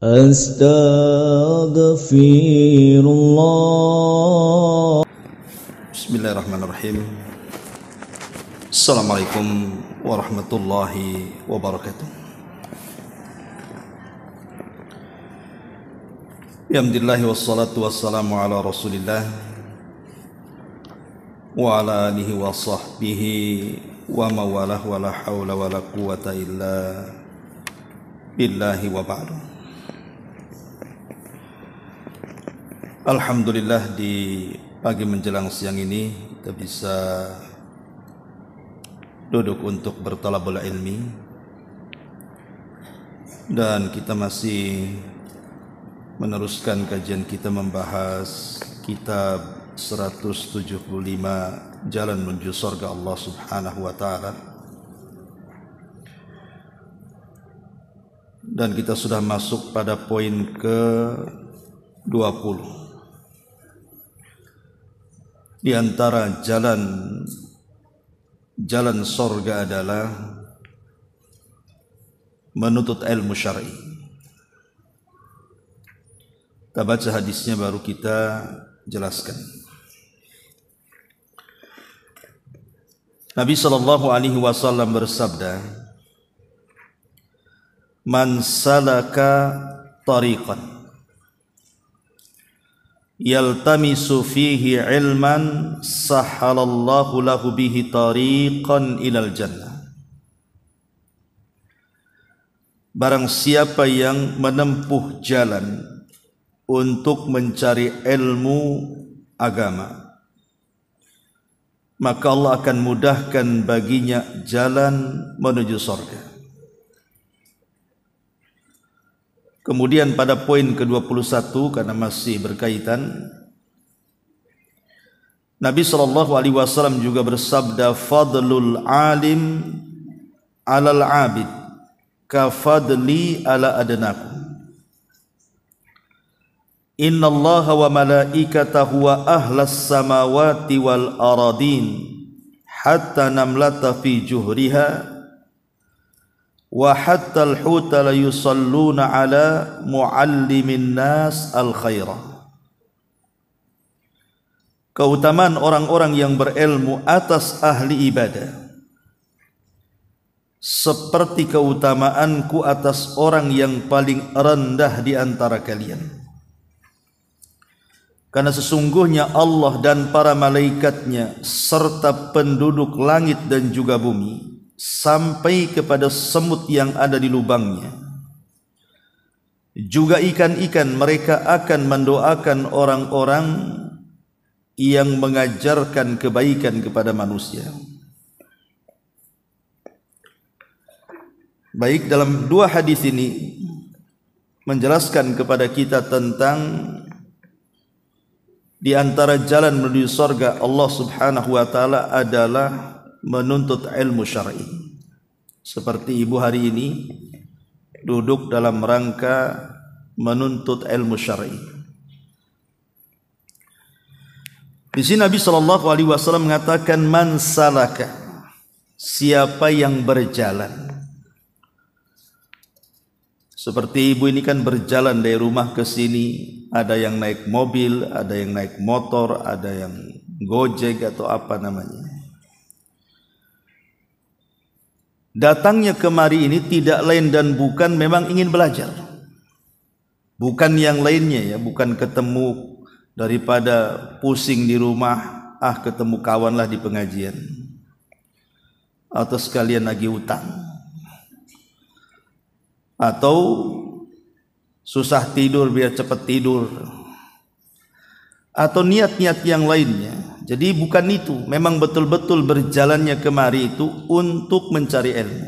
Astaghfirullah. Bismillahirrahmanirrahim. Assalamualaikum warahmatullahi wabarakatuh. Alhamdulillah wassalatu wassalamu ala Rasulillah wa ala alihi wa sahbihi wa mawalah wa la hawla wa la quwata illa billahi wa ba'du. Alhamdulillah, di pagi menjelang siang ini kita bisa duduk untuk bertalabul ilmi, dan kita masih meneruskan kajian kita membahas kitab 175 Jalan Menuju Surga Allah Subhanahu wa Ta'ala, dan kita sudah masuk pada poin ke-20. Di antara jalan surga adalah menuntut ilmu syar'i. Kita baca hadisnya baru kita jelaskan. Nabi sallallahu alaihi wasallam bersabda, "Man salaka tariqan yaltamisu fihi ilman sahhalallahu lahu bihi tariqan ilal jannah." Barang siapa yang menempuh jalan untuk mencari ilmu agama, maka Allah akan mudahkan baginya jalan menuju surga. Kemudian pada poin ke-21, karena masih berkaitan, Nabi SAW juga bersabda, "Fadlul alim alal abid ka fadli ala adnakum. Inna allaha wa malaikatahu wa ahlas samawati wal aradin hatta namlata fi juhriha wa hatta al-huta la yusalluna ala muallimin nas al-khaira." Keutamaan orang-orang yang berilmu atas ahli ibadah seperti keutamaanku atas orang yang paling rendah di antara kalian. Karena sesungguhnya Allah dan para malaikatnya serta penduduk langit dan juga bumi sampai kepada semut yang ada di lubangnya, juga ikan-ikan, mereka akan mendoakan orang-orang yang mengajarkan kebaikan kepada manusia. Baik, dalam dua hadis ini menjelaskan kepada kita tentang di antara jalan menuju surga Allah Subhanahu wa Ta'ala adalah menuntut ilmu syar'i. Seperti ibu hari ini duduk dalam rangka menuntut ilmu syar'i. Di sini Nabi sallallahu alaihi wasallam mengatakan, "Man salaka," siapa yang berjalan. Seperti ibu ini kan berjalan dari rumah ke sini, ada yang naik mobil, ada yang naik motor, ada yang gojek atau apa namanya. Datangnya kemari ini tidak lain dan bukan memang ingin belajar. Bukan yang lainnya ya, bukan ketemu daripada pusing di rumah, ketemu kawan lah di pengajian. Atau sekalian lagi utang. Atau susah tidur biar cepat tidur. Atau niat-niat yang lainnya. Jadi bukan itu, memang betul-betul berjalannya kemari itu untuk mencari ilmu.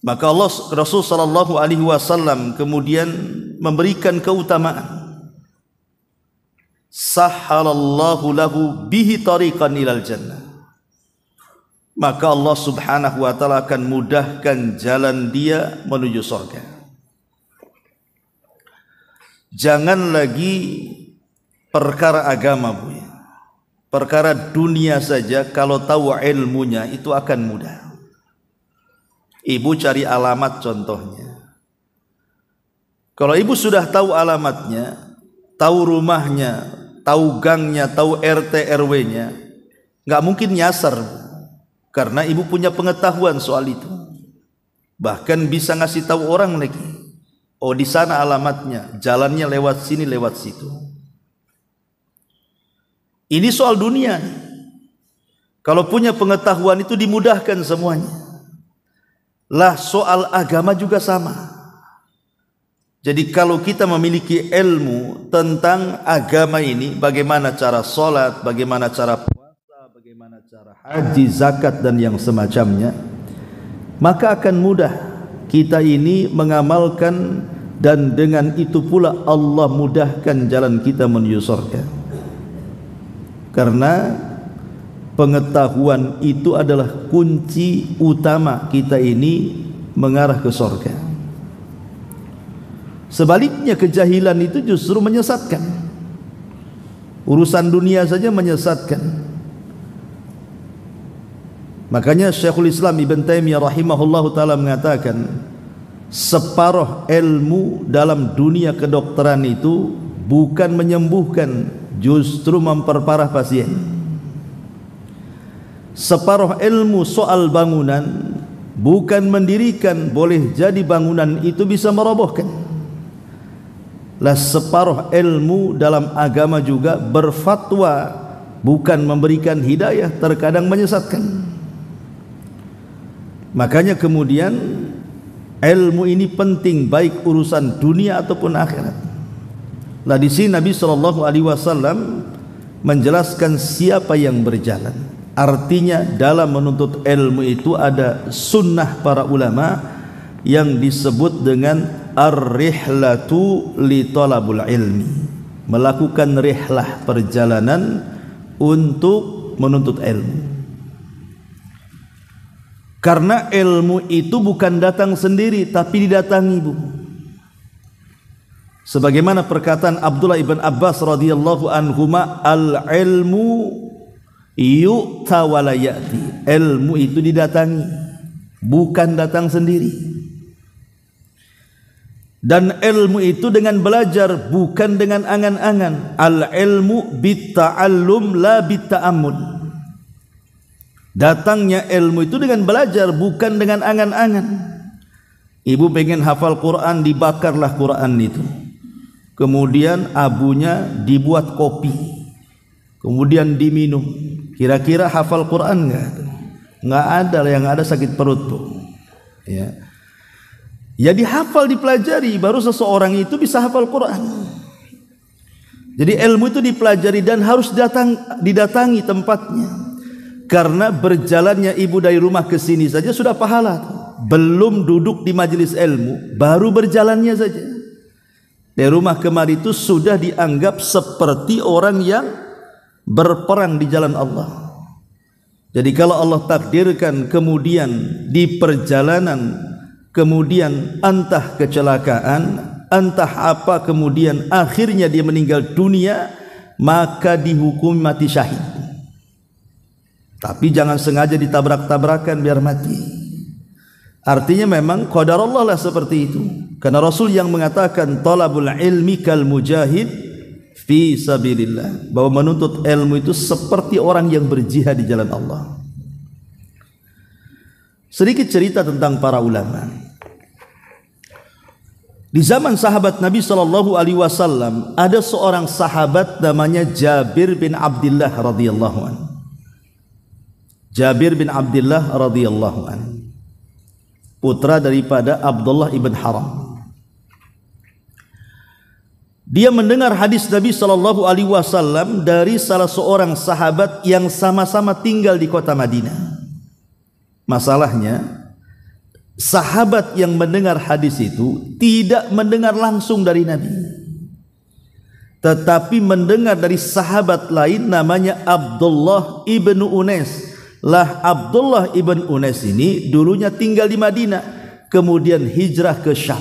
Maka Rasul sallallahu alaihi wasallam kemudian memberikan keutamaan. Sahhalallahu lahu bihi tariqan ilal jannah. Maka Allah Subhanahu wa Ta'ala akan mudahkan jalan dia menuju surga. Jangan lagi perkara agama, Bu. Perkara dunia saja kalau tahu ilmunya itu akan mudah. Ibu cari alamat contohnya. Kalau ibu sudah tahu alamatnya, tahu rumahnya, tahu gangnya, tahu RT RW-nya, nggak mungkin nyasar, karena ibu punya pengetahuan soal itu. Bahkan bisa ngasih tahu orang lagi, oh di sana alamatnya, jalannya lewat sini, lewat situ. Ini soal dunia. Kalau punya pengetahuan itu dimudahkan semuanya. Lah soal agama juga sama. Jadi kalau kita memiliki ilmu tentang agama ini, bagaimana cara sholat, bagaimana cara puasa, bagaimana cara haji, zakat dan yang semacamnya, maka akan mudah kita ini mengamalkan, dan dengan itu pula Allah mudahkan jalan kita menuju surga. Karena pengetahuan itu adalah kunci utama kita ini mengarah ke surga. Sebaliknya kejahilan itu justru menyesatkan. Urusan dunia saja menyesatkan. Makanya Syekhul Islam Ibn Taimiyah rahimahullahu taala mengatakan, separuh ilmu dalam dunia kedokteran itu bukan menyembuhkan, justru memperparah pasien. Separuh ilmu soal bangunan bukan mendirikan, boleh jadi bangunan itu bisa merobohkan. Lah separuh ilmu dalam agama juga berfatwa, bukan memberikan hidayah, terkadang menyesatkan. Makanya kemudian ilmu ini penting, baik urusan dunia ataupun akhirat. Lah di sini Nabi SAW menjelaskan siapa yang berjalan. Artinya dalam menuntut ilmu itu ada sunnah para ulama yang disebut dengan ar-rihlatu li talabul ilmi, melakukan rihlah, perjalanan untuk menuntut ilmu. Karena ilmu itu bukan datang sendiri, tapi didatangi, Bu. Sebagaimana perkataan Abdullah ibn Abbas radhiyallahu anhuma, al-ilmu yu'ta wa la ya'ti. Ilmu itu didatangi, bukan datang sendiri. Dan ilmu itu dengan belajar, bukan dengan angan-angan. Al-ilmu bitta'allum la bitta'ammul. Datangnya ilmu itu dengan belajar, bukan dengan angan-angan. Ibu pengen hafal Quran, dibakarlah Quran itu. Kemudian abunya dibuat kopi, kemudian diminum. Kira-kira hafal Quran enggak? Enggak ada, yang ada sakit perut, Bu. Ya. Ya dihafal, dipelajari, baru seseorang itu bisa hafal Quran. Jadi ilmu itu dipelajari dan harus didatangi tempatnya. Karena berjalannya ibu dari rumah ke sini saja sudah pahala. Belum duduk di majelis ilmu, baru berjalannya saja. Dari rumah kemari itu sudah dianggap seperti orang yang berperang di jalan Allah. Jadi kalau Allah takdirkan kemudian di perjalanan, kemudian entah kecelakaan, entah apa, kemudian akhirnya dia meninggal dunia, maka dihukum mati syahid. Tapi jangan sengaja ditabrak-tabrakan biar mati. Artinya memang qadar Allah lah seperti itu. Karena Rasul yang mengatakan talabul ilmi kal mujahid fi sabilillah, bahwa menuntut ilmu itu seperti orang yang berjihad di jalan Allah. Sedikit cerita tentang para ulama. Di zaman sahabat Nabi SAW ada seorang sahabat namanya Jabir bin Abdullah radhiyallahu anhu. Jabir bin Abdullah radhiyallahu anhu, putra daripada Abdullah ibn Haram. Dia mendengar hadis Nabi SAW dari salah seorang sahabat yang sama-sama tinggal di kota Madinah. Masalahnya, sahabat yang mendengar hadis itu tidak mendengar langsung dari Nabi, tetapi mendengar dari sahabat lain namanya Abdullah ibn Unais. Lah Abdullah ibn Unais ini dulunya tinggal di Madinah, kemudian hijrah ke Syam.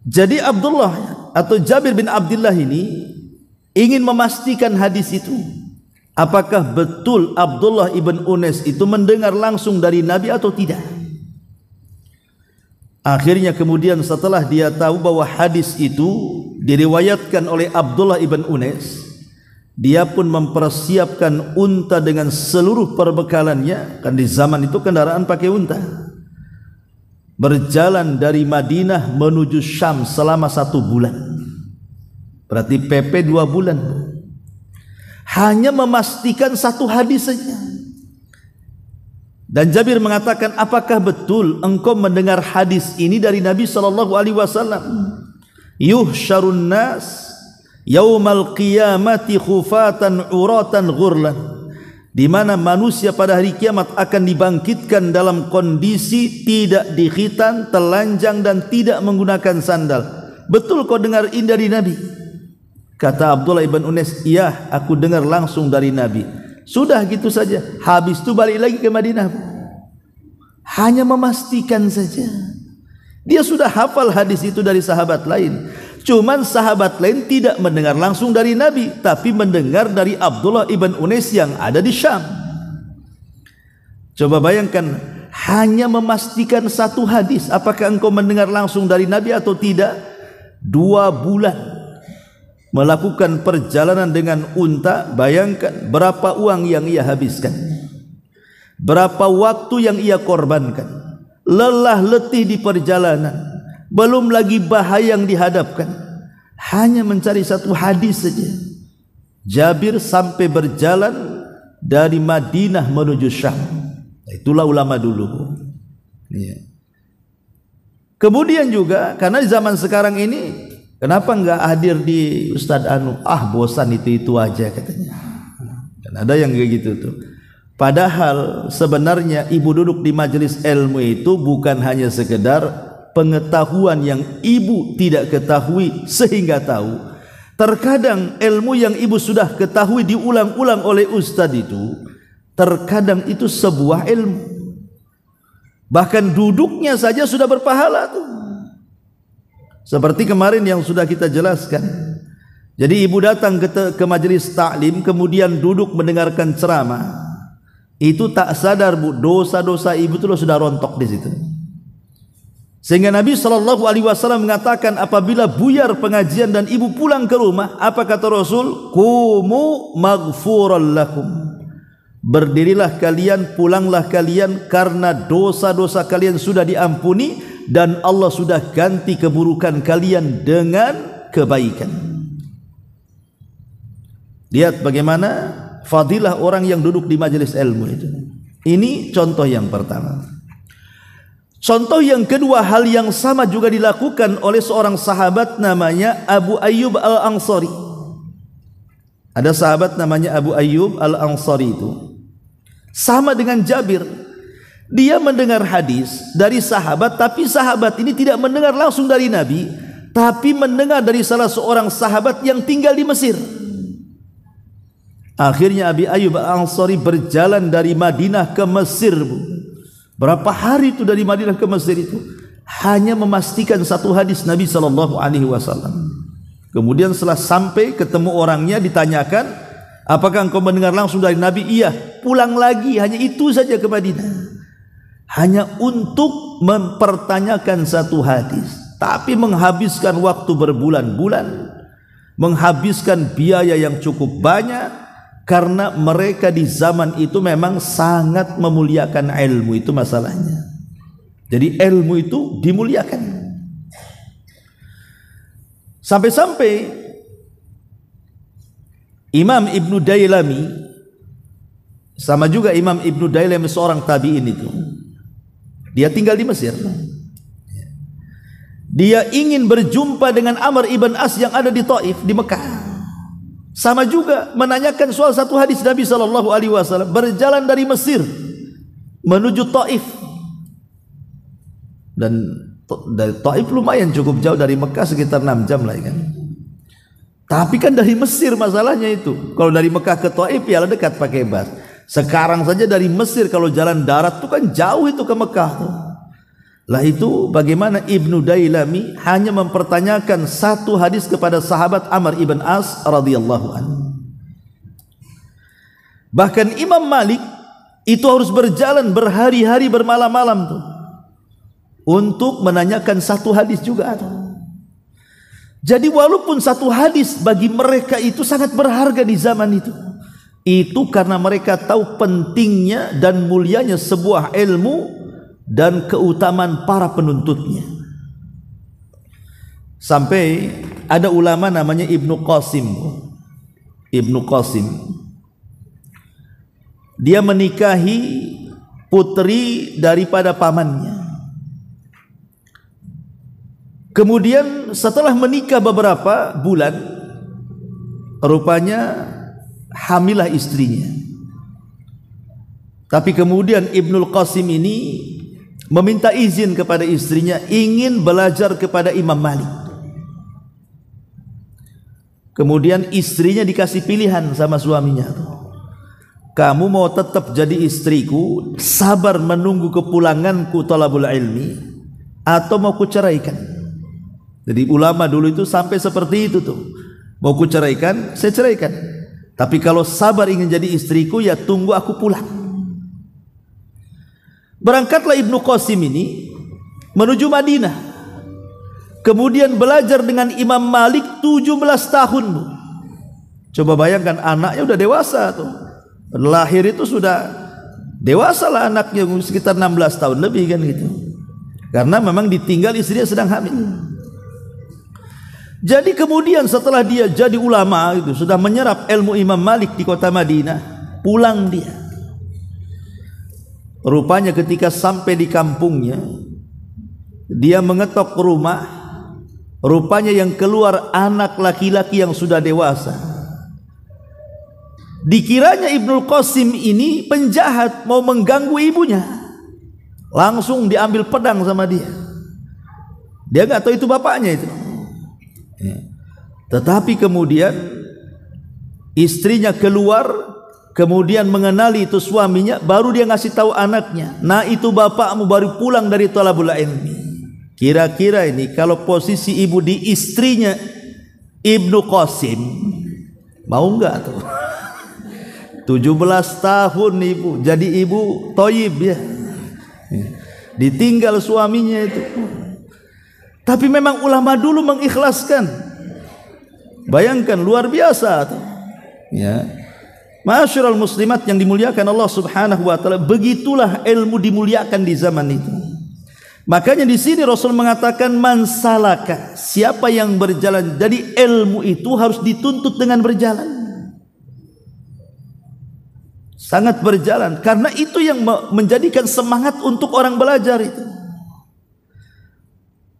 Jadi Abdullah atau Jabir bin Abdullah ini ingin memastikan hadis itu. Apakah betul Abdullah ibn Unais itu mendengar langsung dari Nabi atau tidak? Akhirnya kemudian setelah dia tahu bahwa hadis itu diriwayatkan oleh Abdullah ibn Unais, dia pun mempersiapkan unta dengan seluruh perbekalannya. Kan di zaman itu kendaraan pakai unta. Berjalan dari Madinah menuju Syam selama 1 bulan. Berarti PP 2 bulan. Hanya memastikan 1 hadis saja. Dan Jabir mengatakan, apakah betul engkau mendengar hadis ini dari Nabi SAW? Yuhsyarun nas yaumal qiyamati khufatan uratan ghurlan, di mana manusia pada hari kiamat akan dibangkitkan dalam kondisi tidak dikhitan, telanjang dan tidak menggunakan sandal. Betul kau dengar ini dari Nabi? Kata Abdullah ibn Unais, iya, aku dengar langsung dari Nabi. Sudah gitu saja. Habis itu balik lagi ke Madinah. Hanya memastikan saja. Dia sudah hafal hadis itu dari sahabat lain. Cuman sahabat lain tidak mendengar langsung dari Nabi, tapi mendengar dari Abdullah ibn Unais yang ada di Syam. Coba bayangkan, hanya memastikan 1 hadis, apakah engkau mendengar langsung dari Nabi atau tidak. 2 bulan melakukan perjalanan dengan unta. Bayangkan berapa uang yang ia habiskan, berapa waktu yang ia korbankan, lelah letih di perjalanan, belum lagi bahaya yang dihadapkan, hanya mencari 1 hadis saja. Jabir sampai berjalan dari Madinah menuju Syam. Itulah ulama dulu. Kemudian juga karena di zaman sekarang ini, kenapa enggak hadir di Ustadz Anu? Bosan itu aja katanya. Dan ada yang kayak gitu tuh. Padahal sebenarnya ibu duduk di majelis ilmu itu bukan hanya sekedar pengetahuan yang ibu tidak ketahui sehingga tahu. Terkadang ilmu yang ibu sudah ketahui diulang-ulang oleh ustadz itu, terkadang itu sebuah ilmu. Bahkan duduknya saja sudah berpahala tuh. Seperti kemarin yang sudah kita jelaskan. Jadi ibu datang ke majelis taklim, kemudian duduk mendengarkan ceramah. Itu tak sadar bu, dosa-dosa ibu itu sudah rontok di situ. Sehingga Nabi SAW mengatakan, apabila buyar pengajian dan ibu pulang ke rumah, apa kata Rasul? Qumu maghfuran lakum. Berdirilah kalian, pulanglah kalian, karena dosa-dosa kalian sudah diampuni dan Allah sudah ganti keburukan kalian dengan kebaikan. Lihat bagaimana fadilah orang yang duduk di majelis ilmu itu. Ini contoh yang pertama. Contoh yang kedua, hal yang sama juga dilakukan oleh seorang sahabat namanya Abu Ayyub Al-Ansari. Ada sahabat namanya Abu Ayyub Al-Ansari itu. Sama dengan Jabir. Dia mendengar hadis dari sahabat, tapi sahabat ini tidak mendengar langsung dari Nabi, tapi mendengar dari salah seorang sahabat yang tinggal di Mesir. Akhirnya Abi Ayyub Al-Ansari berjalan dari Madinah ke Mesir. Berapa hari itu dari Madinah ke Mesir itu? Hanya memastikan 1 hadis Nabi SAW. Kemudian setelah sampai ketemu orangnya, ditanyakan, apakah engkau mendengar langsung dari Nabi? Iya. Pulang lagi, hanya itu saja ke Madinah. Hanya untuk mempertanyakan 1 hadis, tapi menghabiskan waktu berbulan-bulan, menghabiskan biaya yang cukup banyak. Karena mereka di zaman itu memang sangat memuliakan ilmu, itu masalahnya. Jadi ilmu itu dimuliakan. Sampai-sampai Imam Ibnu Dailami, sama juga Imam Ibnu Dailami seorang tabi'in itu, dia tinggal di Mesir. Dia ingin berjumpa dengan Amr ibn As yang ada di Taif, di Mekah. Sama juga menanyakan soal 1 hadis Nabi SAW. Berjalan dari Mesir menuju Taif, dan dari Taif lumayan cukup jauh dari Mekah, sekitar 6 jam lah kan. Tapi kan dari Mesir masalahnya itu. Kalau dari Mekah ke Taif ya dekat pakai bus. Sekarang saja dari Mesir kalau jalan darat itu kan jauh itu ke Mekah tuh. Lah itu bagaimana Ibnu Dailami hanya mempertanyakan 1 hadis kepada sahabat Amr ibn As radhiyallahu anhu. Bahkan Imam Malik itu harus berjalan berhari-hari bermalam-malam tuh. untuk menanyakan satu hadis juga. Jadi walaupun satu hadis bagi mereka itu sangat berharga di zaman itu karena mereka tahu pentingnya dan mulianya sebuah ilmu dan keutamaan para penuntutnya. Sampai ada ulama namanya Ibnu Qasim. Ibnu Qasim, dia menikahi putri daripada pamannya. Kemudian setelah menikah beberapa bulan, rupanya hamilah istrinya. Tapi kemudian Ibnu Qasim ini meminta izin kepada istrinya, ingin belajar kepada Imam Malik. Kemudian istrinya dikasih pilihan sama suaminya, kamu mau tetap jadi istriku, sabar menunggu kepulanganku thalabul ilmi, atau mau kuceraikan? Jadi ulama dulu itu sampai seperti itu tuh, mau kuceraikan, saya ceraikan, tapi kalau sabar ingin jadi istriku, ya tunggu aku pulang. Berangkatlah Ibnu Qasim ini menuju Madinah. Kemudian belajar dengan Imam Malik 17 tahun. Coba bayangkan, anaknya udah dewasa tuh. Lahir itu sudah dewasa lah anaknya, sekitar 16 tahun lebih kan gitu. Karena memang ditinggal istrinya sedang hamil. Jadi kemudian setelah dia jadi ulama itu, sudah menyerap ilmu Imam Malik di kota Madinah, pulang dia. Rupanya ketika sampai di kampungnya, dia mengetok rumah. Rupanya yang keluar anak laki-laki yang sudah dewasa. Dikiranya Ibnu Qasim ini penjahat, mau mengganggu ibunya. Langsung diambil pedang sama dia. Dia nggak tahu itu bapaknya itu. Tetapi kemudian istrinya keluar, kemudian mengenali itu suaminya, baru dia ngasih tahu anaknya, nah itu bapakmu baru pulang dari thalabul ilmi. Kira-kira ini kalau posisi ibu di istrinya Ibnu Qasim, mau enggak tuh? 17 tahun ibu, jadi ibu toyib ya, ditinggal suaminya itu. Tapi memang ulama dulu mengikhlaskan. Bayangkan, luar biasa tuh. Ya, Ma'asyiral muslimat yang dimuliakan Allah Subhanahu wa taala, begitulah ilmu dimuliakan di zaman itu. Makanya di sini Rasul mengatakan man salaka, siapa yang berjalan. Jadi ilmu itu harus dituntut dengan berjalan. Sangat berjalan, karena itu yang menjadikan semangat untuk orang belajar itu.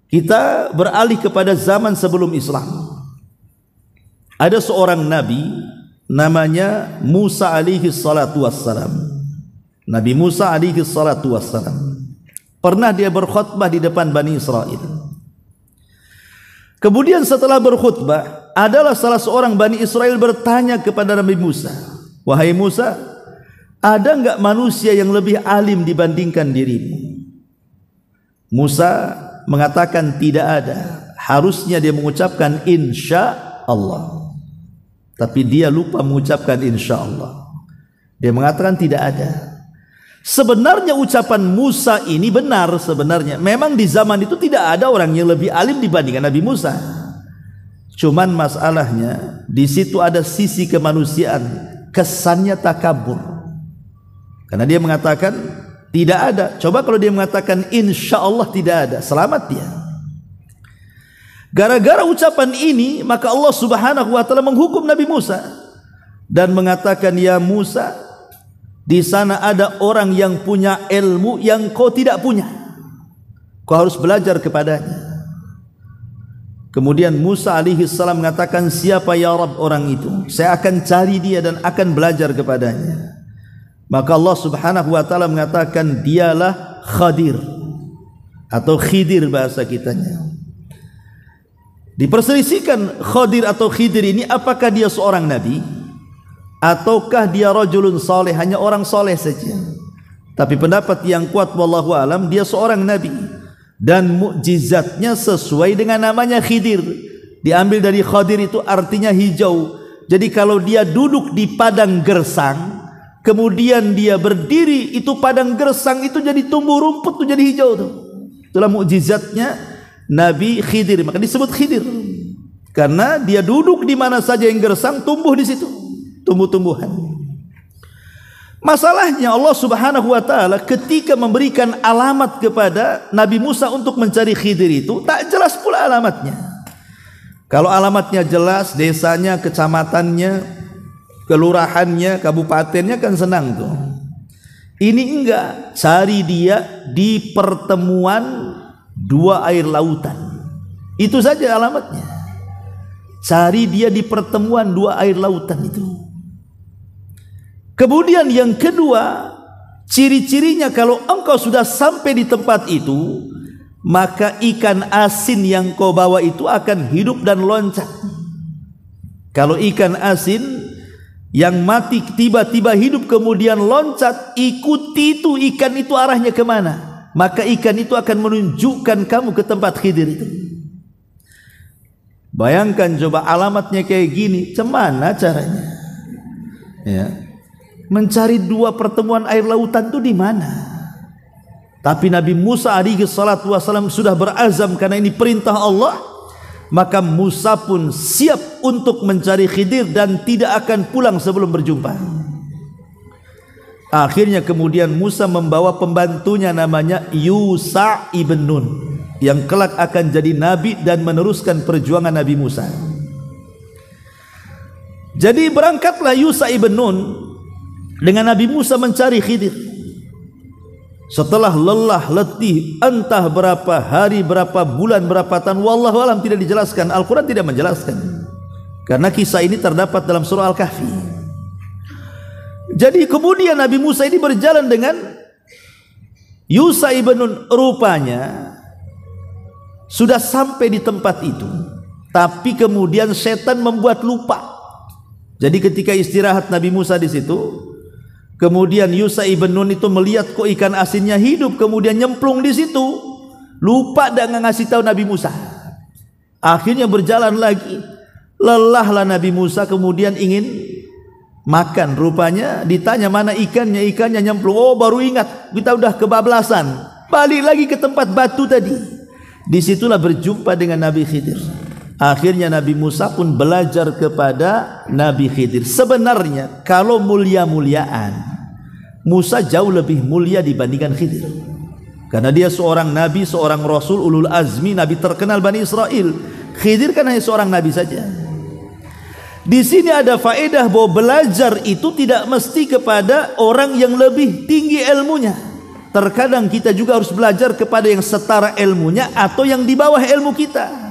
Kita beralih kepada zaman sebelum Islam. Ada seorang nabi namanya Musa alaihi salatu wassalam. Nabi Musa alaihi salatu wassalam. Pernah dia berkhutbah di depan Bani Israel. Kemudian setelah berkhutbah, adalah salah seorang Bani Israel bertanya kepada Nabi Musa, wahai Musa, ada enggak manusia yang lebih alim dibandingkan dirimu? Musa mengatakan tidak ada. Harusnya dia mengucapkan insya Allah, tapi dia lupa mengucapkan insya Allah. Dia mengatakan tidak ada. Sebenarnya ucapan Musa ini benar sebenarnya. Memang di zaman itu tidak ada orang yang lebih alim dibandingkan Nabi Musa. Cuman masalahnya di situ ada sisi kemanusiaan, kesannya takabur. Karena dia mengatakan tidak ada. Coba kalau dia mengatakan insya Allah tidak ada, selamat dia. Gara-gara ucapan ini, maka Allah Subhanahu wa taala menghukum Nabi Musa dan mengatakan, ya Musa, di sana ada orang yang punya ilmu yang kau tidak punya. Kau harus belajar kepadanya. Kemudian Musa alaihi salam mengatakan, siapa ya Rabb orang itu? Saya akan cari dia dan akan belajar kepadanya. Maka Allah Subhanahu wa taala mengatakan, dialah Khadir atau Khidir bahasa kitanya. Diperselisihkan Khadir atau Khidir ini, apakah dia seorang nabi ataukah dia rajulun saleh, hanya orang soleh saja. Tapi pendapat yang kuat wallahu alam, dia seorang nabi dan mukjizatnya sesuai dengan namanya Khidir. Diambil dari Khadir itu artinya hijau. Jadi kalau dia duduk di padang gersang, kemudian dia berdiri, itu padang gersang itu jadi tumbuh rumput tuh, jadi hijau tuh. Itulah mukjizatnya Nabi Khidir, maka disebut Khidir karena dia duduk di mana saja yang gersang, tumbuh di situ tumbuh-tumbuhan. Masalahnya Allah Subhanahu wa taala ketika memberikan alamat kepada Nabi Musa untuk mencari Khidir itu tak jelas pula alamatnya. Kalau alamatnya jelas, desanya, kecamatannya, kelurahannya, kabupatennya kan senang tuh. Ini enggak, cari dia di pertemuan dua air lautan. Itu saja alamatnya. Cari dia di pertemuan dua air lautan itu. Kemudian yang kedua, ciri-cirinya kalau engkau sudah sampai di tempat itu, maka ikan asin yang kau bawa itu akan hidup dan loncat. Kalau ikan asin yang mati tiba-tiba hidup kemudian loncat, ikuti itu ikan itu arahnya kemana, maka ikan itu akan menunjukkan kamu ke tempat Khidir itu. Bayangkan coba alamatnya kayak gini, cemana caranya? Ya, mencari dua pertemuan air lautan itu di mana? Tapi Nabi Musa alaihi salatu wasallam sudah berazam karena ini perintah Allah. Maka Musa pun siap untuk mencari Khidir dan tidak akan pulang sebelum berjumpa. Akhirnya kemudian Musa membawa pembantunya namanya Yusha ibn Nun, yang kelak akan jadi nabi dan meneruskan perjuangan Nabi Musa. Jadi berangkatlah Yusha ibn Nun dengan Nabi Musa mencari Khidir. Setelah lelah letih entah berapa hari, berapa bulan, berapa tahun, wallahu alam tidak dijelaskan, Al-Quran tidak menjelaskan, karena kisah ini terdapat dalam surah Al-Kahfi. Jadi kemudian Nabi Musa ini berjalan dengan Yusha ibn Nun, rupanya sudah sampai di tempat itu, tapi kemudian setan membuat lupa. Jadi ketika istirahat Nabi Musa di situ, kemudian Yusha ibn Nun itu melihat kok ikan asinnya hidup, kemudian nyemplung di situ, lupa dan ngasih tahu Nabi Musa. Akhirnya berjalan lagi, lelahlah Nabi Musa, kemudian ingin makan. Rupanya ditanya mana ikannya, ikannya nyemplung. Oh baru ingat, kita udah kebablasan, balik lagi ke tempat batu tadi. Disitulah berjumpa dengan Nabi Khidir. Akhirnya Nabi Musa pun belajar kepada Nabi Khidir. Sebenarnya kalau mulia-muliaan, Musa jauh lebih mulia dibandingkan Khidir, karena dia seorang nabi, seorang rasul, ulul azmi, nabi terkenal Bani Israel. Khidir kan hanya seorang nabi saja. Di sini ada faedah bahwa belajar itu tidak mesti kepada orang yang lebih tinggi ilmunya. Terkadang kita juga harus belajar kepada yang setara ilmunya atau yang di bawah ilmu kita.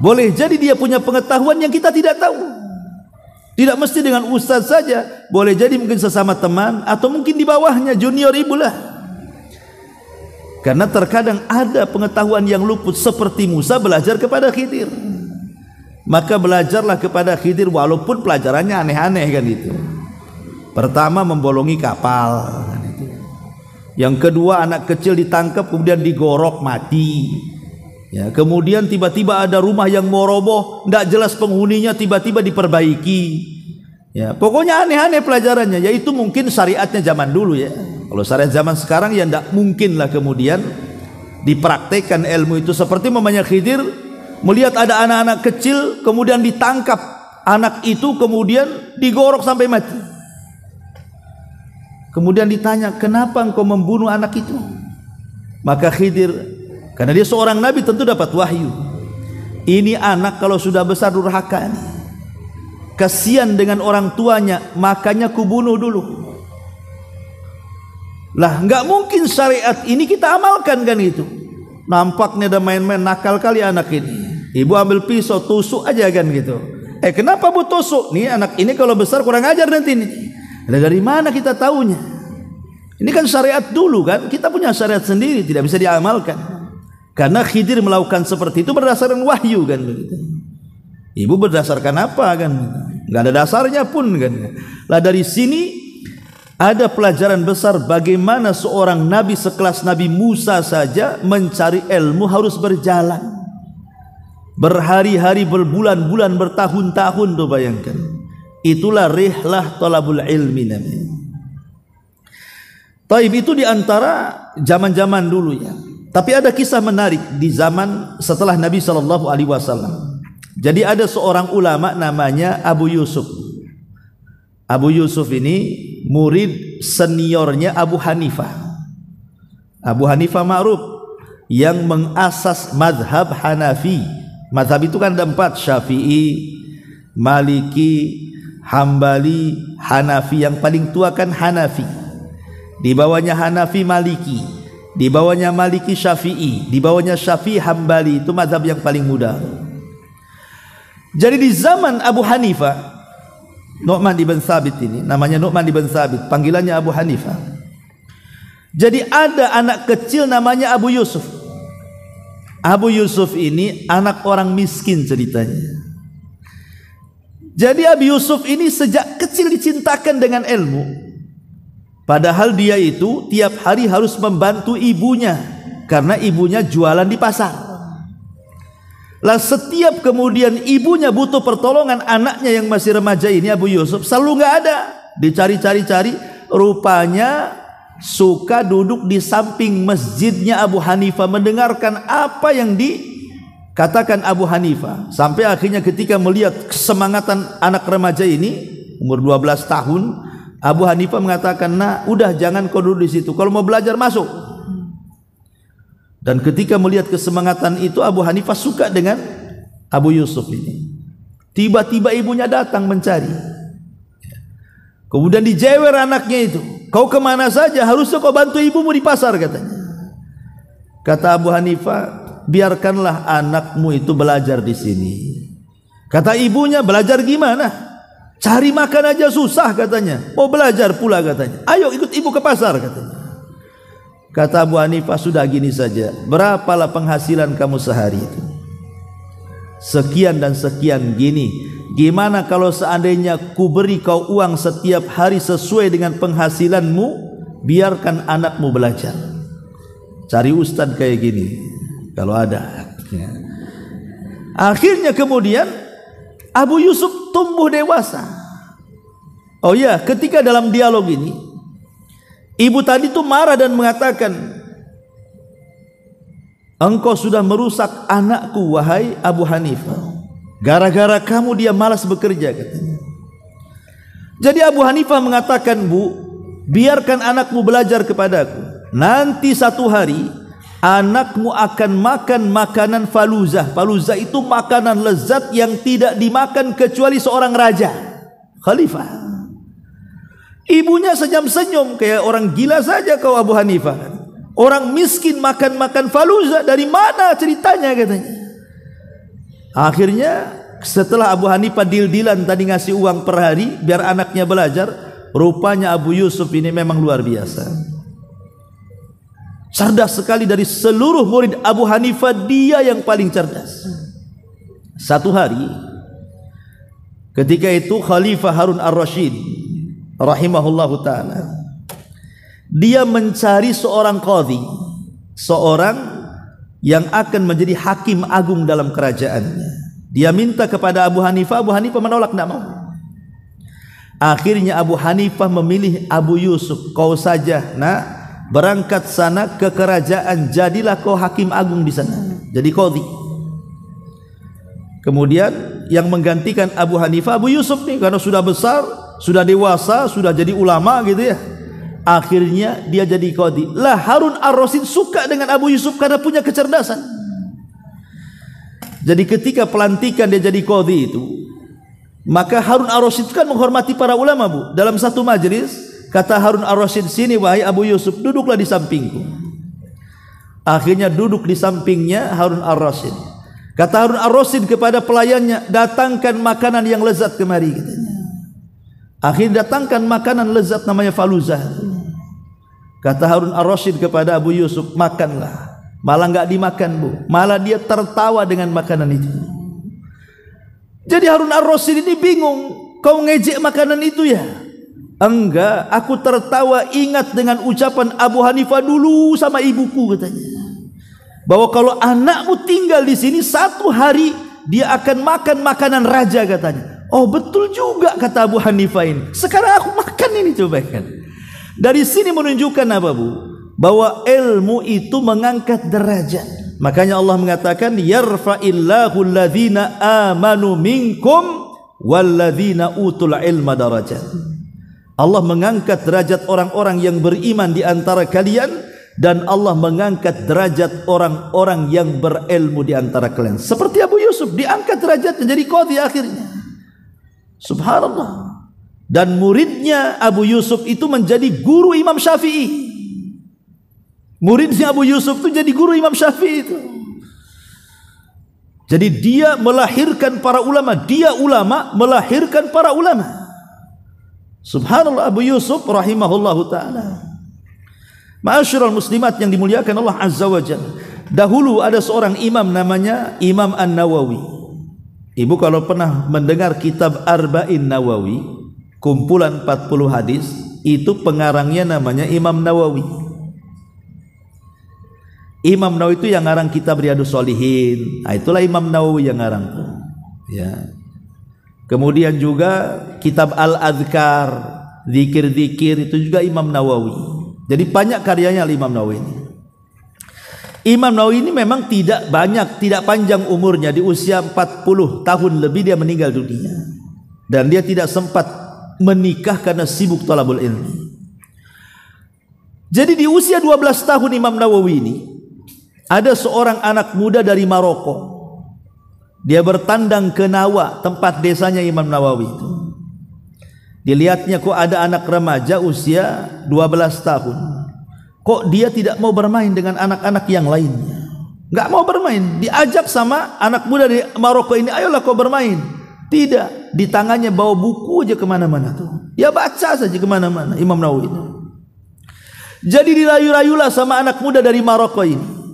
Boleh jadi dia punya pengetahuan yang kita tidak tahu. Tidak mesti dengan ustaz saja, boleh jadi mungkin sesama teman atau mungkin di bawahnya, junior ibu lah. Karena terkadang ada pengetahuan yang luput, seperti Musa belajar kepada Khidir. Maka belajarlah kepada Khidir walaupun pelajarannya aneh-aneh kan itu. Pertama membolongi kapal kan itu. Yang kedua anak kecil ditangkap kemudian digorok mati. Ya, kemudian tiba-tiba ada rumah yang mau roboh, tidak jelas penghuninya, tiba-tiba diperbaiki. Ya, pokoknya aneh-aneh pelajarannya. Yaitu mungkin syariatnya zaman dulu ya. Kalau syariat zaman sekarang ya tidak mungkin lah kemudian dipraktekkan ilmu itu. Seperti mamanya Khidir melihat ada anak-anak kecil, kemudian ditangkap anak itu, kemudian digorok sampai mati. Kemudian ditanya, kenapa engkau membunuh anak itu? Maka Khidir, karena dia seorang nabi tentu dapat wahyu. Ini anak kalau sudah besar durhaka nih. Kasihan dengan orang tuanya, makanya kubunuh dulu. Lah nggak mungkin syariat ini kita amalkan kan itu. Nampaknya ada main-main nakal kali anak ini. Ibu ambil pisau tusuk aja kan gitu. Kenapa bu tusuk? Nih anak ini kalau besar kurang ajar nanti nih. Dari mana kita tahunya? Ini kan syariat dulu kan. Kita punya syariat sendiri, tidak bisa diamalkan. Karena Khidir melakukan seperti itu berdasarkan wahyu kan begitu. Ibu berdasarkan apa kan? Nggak ada dasarnya pun kan. Lah dari sini ada pelajaran besar bagaimana seorang nabi sekelas Nabi Musa saja mencari ilmu harus berjalan. Berhari-hari, berbulan-bulan, bertahun-tahun tuh bayangkan. Itulah rihlah thalabul ilmi namanya. Taib itu diantara zaman-zaman dulu ya. Tapi ada kisah menarik di zaman setelah Nabi SAW. Jadi ada seorang ulama namanya Abu Yusuf. Abu Yusuf ini murid seniornya Abu Hanifah. Abu Hanifah ma'ruf yang mengasas madhab Hanafi. Madhab itu kan ada 4, Syafi'i, Maliki, Hambali, Hanafi. Yang paling tua kan Hanafi. Di bawahnya Hanafi Maliki, di bawahnya Maliki Syafi'i, di bawahnya Syafi'i Hambali. Itu madhab yang paling muda. Jadi di zaman Abu Hanifah, Nu'man ibn Thabit ini, namanya Nu'man ibn Thabit, panggilannya Abu Hanifah. Jadi ada anak kecil namanya Abu Yusuf. Abu Yusuf ini anak orang miskin ceritanya. Jadi Abu Yusuf ini sejak kecil dicintakan dengan ilmu. Padahal dia itu tiap hari harus membantu ibunya, karena ibunya jualan di pasar. Lah setiap kemudian ibunya butuh pertolongan anaknya yang masih remaja ini, Abu Yusuf, selalu nggak ada. Dicari-cari, rupanya suka duduk di samping masjidnya Abu Hanifah mendengarkan apa yang dikatakan Abu Hanifah. Sampai akhirnya ketika melihat kesemangatan anak remaja ini, umur 12 tahun, Abu Hanifah mengatakan, "Nah, udah jangan kau duduk di situ. Kalau mau belajar masuk." Dan ketika melihat kesemangatan itu, Abu Hanifah suka dengan Abu Yusuf ini. Tiba-tiba ibunya datang mencari. Kemudian dijewer anaknya itu. "Kau kemana saja? Harusnya kau bantu ibumu di pasar," katanya. Kata Abu Hanifah, "Biarkanlah anakmu itu belajar di sini." Kata ibunya, "Belajar gimana? Cari makan aja susah," katanya. "Mau belajar pula," katanya. "Ayo ikut ibu ke pasar," katanya. Kata Abu Hanifah, "Sudah gini saja, berapalah penghasilan kamu sehari itu?" "Sekian dan sekian." "Gini, gimana kalau seandainya ku beri kau uang setiap hari sesuai dengan penghasilanmu, biarkan anakmu belajar. Cari ustadz kayak gini kalau ada." Akhirnya kemudian Abu Yusuf tumbuh dewasa. Oh ya, ketika dalam dialog ini, ibu tadi itu marah dan mengatakan, "Engkau sudah merusak anakku, wahai Abu Hanifah. Gara-gara kamu dia malas bekerja," katanya. Jadi Abu Hanifah mengatakan, "Bu, biarkan anakmu belajar kepadaku. Nanti satu hari anakmu akan makan makanan faluzah." Faluzah itu makanan lezat yang tidak dimakan kecuali seorang raja, khalifah. Ibunya senyum-senyum, "Kayak orang gila saja kau Abu Hanifah. Orang miskin makan-makan faluzah, dari mana ceritanya?" katanya. Akhirnya setelah Abu Hanifah deal-dealan tadi ngasih uang per hari biar anaknya belajar, rupanya Abu Yusuf ini memang luar biasa. Cerdas sekali, dari seluruh murid Abu Hanifah dia yang paling cerdas. Satu hari ketika itu Khalifah Harun ar-Rasyid rahimahullahu ta'ala, dia mencari seorang qadhi, seorang yang akan menjadi hakim agung dalam kerajaannya. Dia minta kepada Abu Hanifah, Abu Hanifah menolak, tidak mau. Akhirnya Abu Hanifah memilih Abu Yusuf, "Kau saja nak berangkat sana ke kerajaan, jadilah kau hakim agung di sana, jadi qadhi." Kemudian yang menggantikan Abu Hanifah Abu Yusuf nih, karena sudah besar, sudah dewasa, sudah jadi ulama gitu ya. Akhirnya dia jadi qadhi. Lah Harun ar-Rasyid suka dengan Abu Yusuf karena punya kecerdasan. Jadi ketika pelantikan dia jadi qadhi itu, maka Harun ar-Rasyid kan menghormati para ulama, Bu. Dalam satu majelis kata Harun ar-Rasyid, "Sini wahai Abu Yusuf, duduklah di sampingku." Akhirnya duduk di sampingnya Harun ar-Rasyid. Kata Harun ar-Rasyid kepada pelayannya, "Datangkan makanan yang lezat kemari," katanya. Akhirnya datangkan makanan lezat namanya faluzah. Kata Harun ar-Rasyid kepada Abu Yusuf, "Makanlah." Malah enggak dimakan, Bu. Malah dia tertawa dengan makanan itu. Jadi Harun ar-Rasyid ini bingung, "Kau ngejek makanan itu ya?" "Enggak, aku tertawa ingat dengan ucapan Abu Hanifah dulu sama ibuku," katanya. "Bahwa kalau anakmu tinggal di sini satu hari dia akan makan makanan raja," katanya. "Oh betul juga," kata Abu Hanifah ini. "Sekarang aku makan ini, coba kan." Dari sini menunjukkan apa, Bu? bahwa ilmu itu mengangkat derajat. Makanya Allah mengatakan yarfa'illahu alladhina amanu minkum walladzina utul ilma darajat. Allah mengangkat derajat orang-orang yang beriman di antara kalian, dan Allah mengangkat derajat orang-orang yang berilmu di antara kalian. Seperti Abu Yusuf diangkat derajatnya jadi qadhi akhirnya. Subhanallah. Dan muridnya Abu Yusuf itu menjadi guru Imam Syafi'i. Muridnya Abu Yusuf itu jadi guru Imam Syafi'i itu. Jadi dia melahirkan para ulama, dia ulama melahirkan para ulama. Subhanallah, Abu Yusuf rahimahullahu ta'ala. Ma'asyiral muslimat yang dimuliakan Allah Azza wa Jalla. Dahulu ada seorang imam namanya Imam An-Nawawi. Ibu kalau pernah mendengar kitab Arba'in Nawawi, kumpulan 40 hadis, itu pengarangnya namanya Imam Nawawi. Imam Nawawi itu yang ngarang kitab Riyadhus Shalihin. Nah, itulah Imam Nawawi yang ngarang. Ya. Kemudian juga kitab Al-Adhkar, zikir-zikir, itu juga Imam Nawawi. Jadi banyak karyanya Imam Nawawi ini. Imam Nawawi ini memang tidak panjang umurnya. Di usia 40 tahun lebih dia meninggal dunia. Dan dia tidak sempat menikah karena sibuk thalabul ilmi. Jadi di usia 12 tahun Imam Nawawi ini, ada seorang anak muda dari Maroko. Dia bertandang ke Nawa, tempat desanya Imam Nawawi itu. Dilihatnya kok ada anak remaja usia 12 tahun. Kok dia tidak mau bermain dengan anak-anak yang lainnya? Enggak mau bermain. Diajak sama anak muda dari Maroko ini, ayolah kau bermain. Tidak. Di tangannya bawa buku aja kemana-mana tuh. Ya baca saja kemana-mana Imam Nawawi itu. Jadi dirayu-rayulah sama anak muda dari Maroko ini.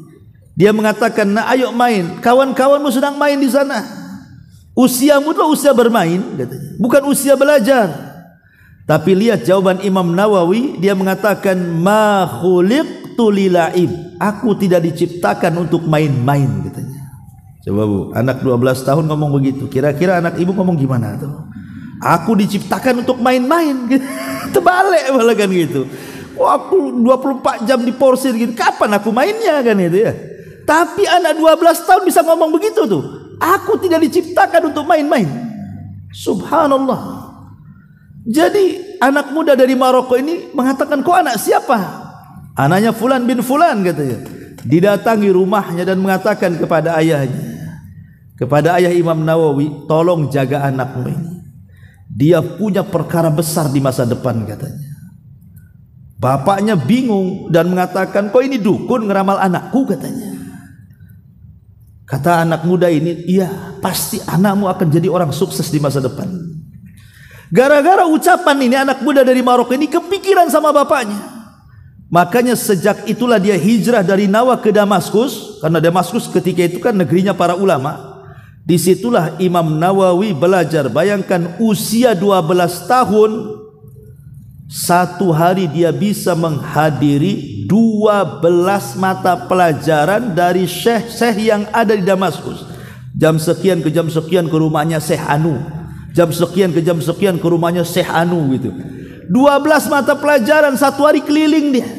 Dia mengatakan, nah ayo main. Kawan-kawanmu sedang main di sana. Usiamu adalah usia bermain, katanya, bukan usia belajar. Tapi lihat jawaban Imam Nawawi. Dia mengatakan, ma khuliqtu lila'ib. Aku tidak diciptakan untuk main-main, katanya. Coba bu, anak 12 tahun ngomong begitu. Kira-kira anak ibu ngomong gimana tuh? Aku diciptakan untuk main-main. Terbalik malah kan gitu. Wah, aku 24 jam diporsir gitu. Kapan aku mainnya kan itu ya? Tapi anak 12 tahun bisa ngomong begitu tuh. Aku tidak diciptakan untuk main-main. Subhanallah. Jadi anak muda dari Maroko ini mengatakan, kok anak siapa? Anaknya Fulan bin Fulan, katanya. Didatangi rumahnya dan mengatakan kepada ayahnya, kepada ayah Imam Nawawi, tolong jaga anakmu ini. Dia punya perkara besar di masa depan, katanya. Bapaknya bingung dan mengatakan, kok ini dukun ngeramal anakku, katanya. Kata anak muda ini, iya pasti anakmu akan jadi orang sukses di masa depan. Gara-gara ucapan ini anak muda dari Maroko ini kepikiran sama bapaknya. Makanya sejak itulah dia hijrah dari Nawa ke Damaskus. Karena Damaskus ketika itu kan negerinya para ulama. Disitulah Imam Nawawi belajar. Bayangkan usia 12 tahun, satu hari dia bisa menghadiri 12 mata pelajaran dari syekh-syekh yang ada di Damaskus. Jam sekian ke jam sekian ke rumahnya Syekh Anu, jam sekian ke jam sekian ke rumahnya Syekh Anu gitu. 12 mata pelajaran satu hari keliling dia.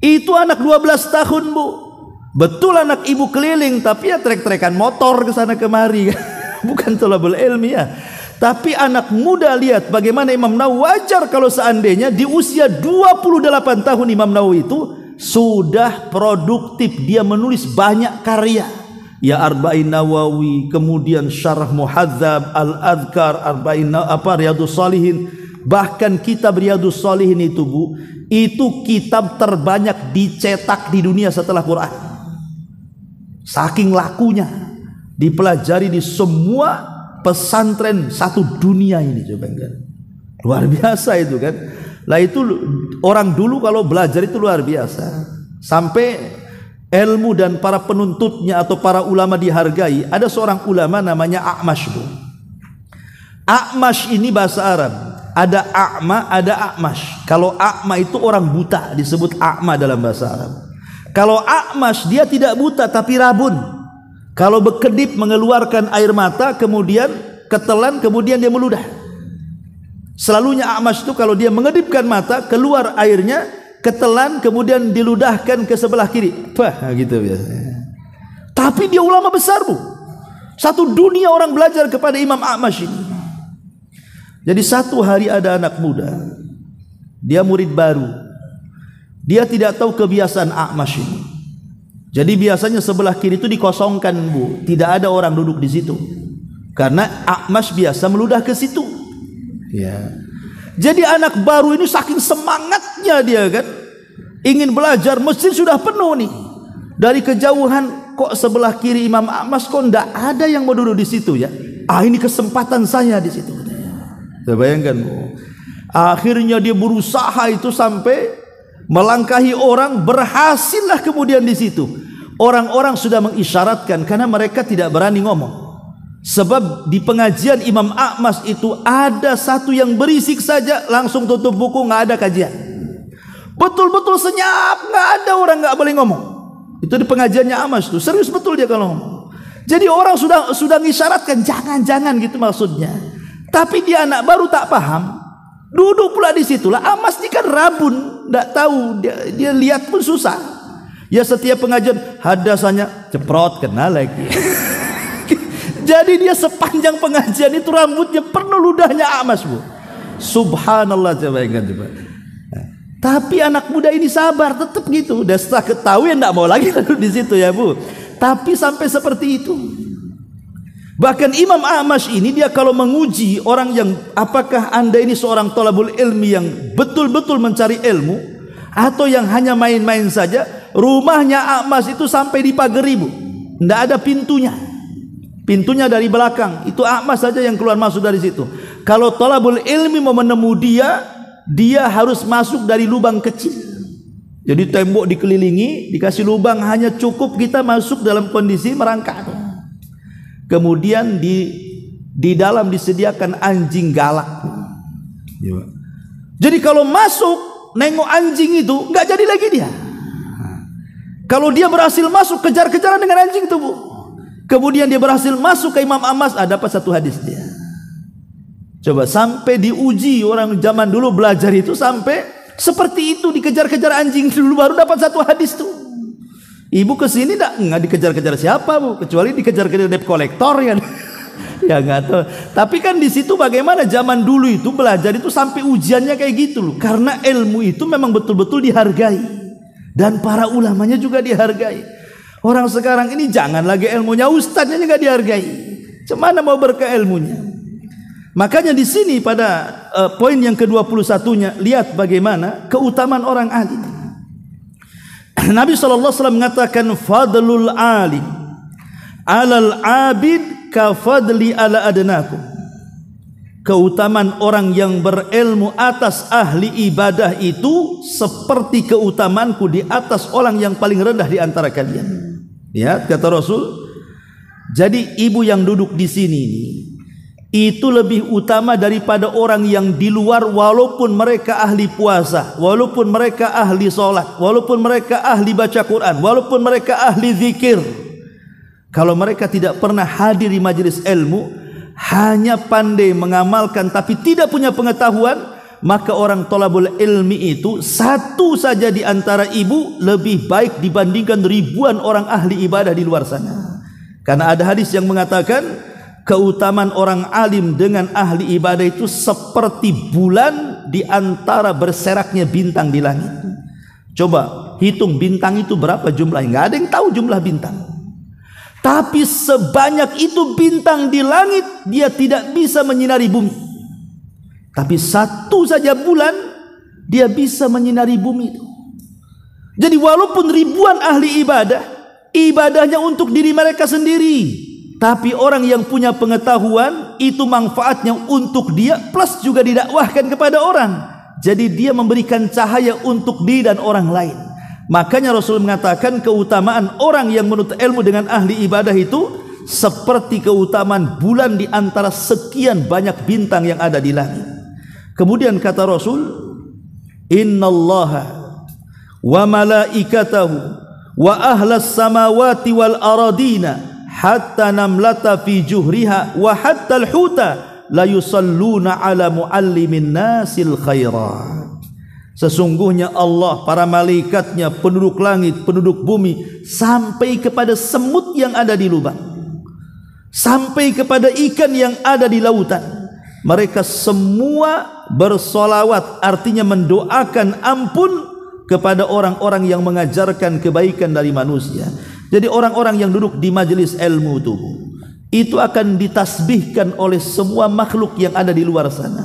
Itu anak 12 tahun bu. Betul anak ibu keliling, tapi ya trek-trekan motor ke sana kemari. Bukan thalabul ilmi ya. Tapi anak muda, lihat bagaimana Imam Nawawi. Wajar kalau seandainya di usia 28 tahun Imam Nawawi itu sudah produktif, dia menulis banyak karya. Ya Arba'in Nawawi, kemudian Syarah Muhadzab, Al-Adhkar, Riyadhus Shalihin. Bahkan kitab Riyadhus Shalihin itu bu, itu kitab terbanyak dicetak di dunia setelah Quran. Saking lakunya, dipelajari di semua pesantren satu dunia ini, coba kan. Luar biasa itu kan. Lah itu orang dulu kalau belajar itu luar biasa. Sampai ilmu dan para penuntutnya atau para ulama dihargai. Ada seorang ulama namanya A'mash bu. A'mash ini bahasa Arab. Ada A'ma, ada A'mash. Kalau A'ma itu orang buta, disebut A'ma dalam bahasa Arab. Kalau A'mash dia tidak buta tapi rabun. Kalau berkedip mengeluarkan air mata, kemudian ketelan, kemudian dia meludah. Selalunya A'mash itu kalau dia mengedipkan mata, keluar airnya, ketelan kemudian diludahkan ke sebelah kiri. Bah, gitu biasanya. Tapi dia ulama besar, Bu. Satu dunia orang belajar kepada Imam A'mash ini. Jadi satu hari ada anak muda, dia murid baru, dia tidak tahu kebiasaan A'mash ini. Jadi biasanya sebelah kiri itu dikosongkan, Bu, tidak ada orang duduk di situ, karena A'mash biasa meludah ke situ. Ya. Jadi anak baru ini saking semangatnya dia kan, ingin belajar, masjid sudah penuh nih. Dari kejauhan kok sebelah kiri Imam A'mash kok tidak ada yang mau duduk di situ ya. Ini kesempatan saya di situ. Saya bayangkan, Bu. Akhirnya dia berusaha itu sampai melangkahi orang, berhasillah kemudian di situ. Orang-orang sudah mengisyaratkan karena mereka tidak berani ngomong. Sebab di pengajian Imam A'mash itu ada satu yang berisik saja langsung tutup buku, nggak ada kajian. Betul-betul senyap, nggak ada orang, nggak boleh ngomong. Itu di pengajiannya A'mash itu serius betul dia kalau ngomong. Jadi orang sudah mengisyaratkan jangan-jangan gitu maksudnya. Tapi dia anak baru tak paham, duduk pula di situlah. A'mash ini kan rabun, nggak tahu, dia lihat pun susah. Ya setiap pengajian hadasannya ceprot kena lagi. Jadi dia sepanjang pengajian itu rambutnya penuh ludahnya A'mash, Bu. Subhanallah, coba ingat coba. Tapi anak muda ini sabar, tetap gitu. Udah setelah ketahui enggak mau lagi duduk di situ ya, Bu. Tapi sampai seperti itu. Bahkan Imam A'mash ini dia kalau menguji orang yang apakah Anda ini seorang thalabul ilmi yang betul-betul mencari ilmu atau yang hanya main-main saja, rumahnya A'mash itu sampai dipagari, Bu. Enggak ada pintunya. Pintunya dari belakang. Itu A'mash saja yang keluar masuk dari situ. Kalau thalabul ilmi mau menemui dia harus masuk dari lubang kecil. Jadi tembok dikelilingi, dikasih lubang, hanya cukup kita masuk dalam kondisi merangkak. Kemudian di dalam disediakan anjing galak. Jadi kalau masuk nengok anjing itu nggak jadi lagi dia. Kalau dia berhasil masuk, kejar-kejaran dengan anjing itu, Bu. Kemudian dia berhasil masuk ke Imam A'mash, dapat satu hadis dia. Coba sampai diuji orang zaman dulu belajar itu sampai seperti itu, dikejar-kejar anjing dulu baru dapat satu hadis tuh. Ibu kesini nggak dikejar-kejar siapa, Bu, kecuali dikejar-kejar debt kolektor ya. Ya nggak tahu. Tapi kan di situ bagaimana zaman dulu itu belajar itu sampai ujiannya kayak gitu loh. Karena ilmu itu memang betul-betul dihargai dan para ulamanya juga dihargai. Orang sekarang ini jangan lagi ilmunya, ustadznya juga dihargai. Cemana mau berkah ilmunya? Makanya di sini pada poin yang ke-21-nya lihat bagaimana keutamaan orang alim. Nabi SAW mengatakan fadlul alim alal abid ka fadli ala adnakum. Keutamaan orang yang berilmu atas ahli ibadah itu seperti keutamaanku di atas orang yang paling rendah di antara kalian. Ya, kata Rasul. Jadi ibu yang duduk di sini ini itu lebih utama daripada orang yang di luar, walaupun mereka ahli puasa, walaupun mereka ahli sholat, walaupun mereka ahli baca Quran, walaupun mereka ahli zikir. Kalau mereka tidak pernah hadir di majelis ilmu, hanya pandai mengamalkan tapi tidak punya pengetahuan, maka orang thalabul ilmi itu satu saja di antara ibu lebih baik dibandingkan ribuan orang ahli ibadah di luar sana. Karena ada hadis yang mengatakan keutamaan orang alim dengan ahli ibadah itu seperti bulan di antara berseraknya bintang di langit. Coba hitung bintang itu berapa jumlahnya, nggak ada yang tahu jumlah bintang. Tapi sebanyak itu bintang di langit, dia tidak bisa menyinari bumi. Tapi satu saja bulan dia bisa menyinari bumi itu. Jadi walaupun ribuan ahli ibadah, ibadahnya untuk diri mereka sendiri, tapi orang yang punya pengetahuan itu manfaatnya untuk dia, plus juga didakwahkan kepada orang. Jadi dia memberikan cahaya untuk diri dan orang lain. Makanya Rasul mengatakan keutamaan orang yang menuntut ilmu dengan ahli ibadah itu seperti keutamaan bulan di antara sekian banyak bintang yang ada di langit. Kemudian kata Rasul, innallaha wa malaikatahu wa ahlas samawati wal aradina hatta namlata fi juhriha wa hatta al-huta la yusalluna ala muallimin nasil khairat. Sesungguhnya Allah, para malaikatnya, penduduk langit, penduduk bumi, sampai kepada semut yang ada di lubang, sampai kepada ikan yang ada di lautan, mereka semua bersolawat, artinya mendoakan ampun kepada orang-orang yang mengajarkan kebaikan dari manusia. Jadi orang-orang yang duduk di majelis ilmu itu akan ditasbihkan oleh semua makhluk yang ada di luar sana.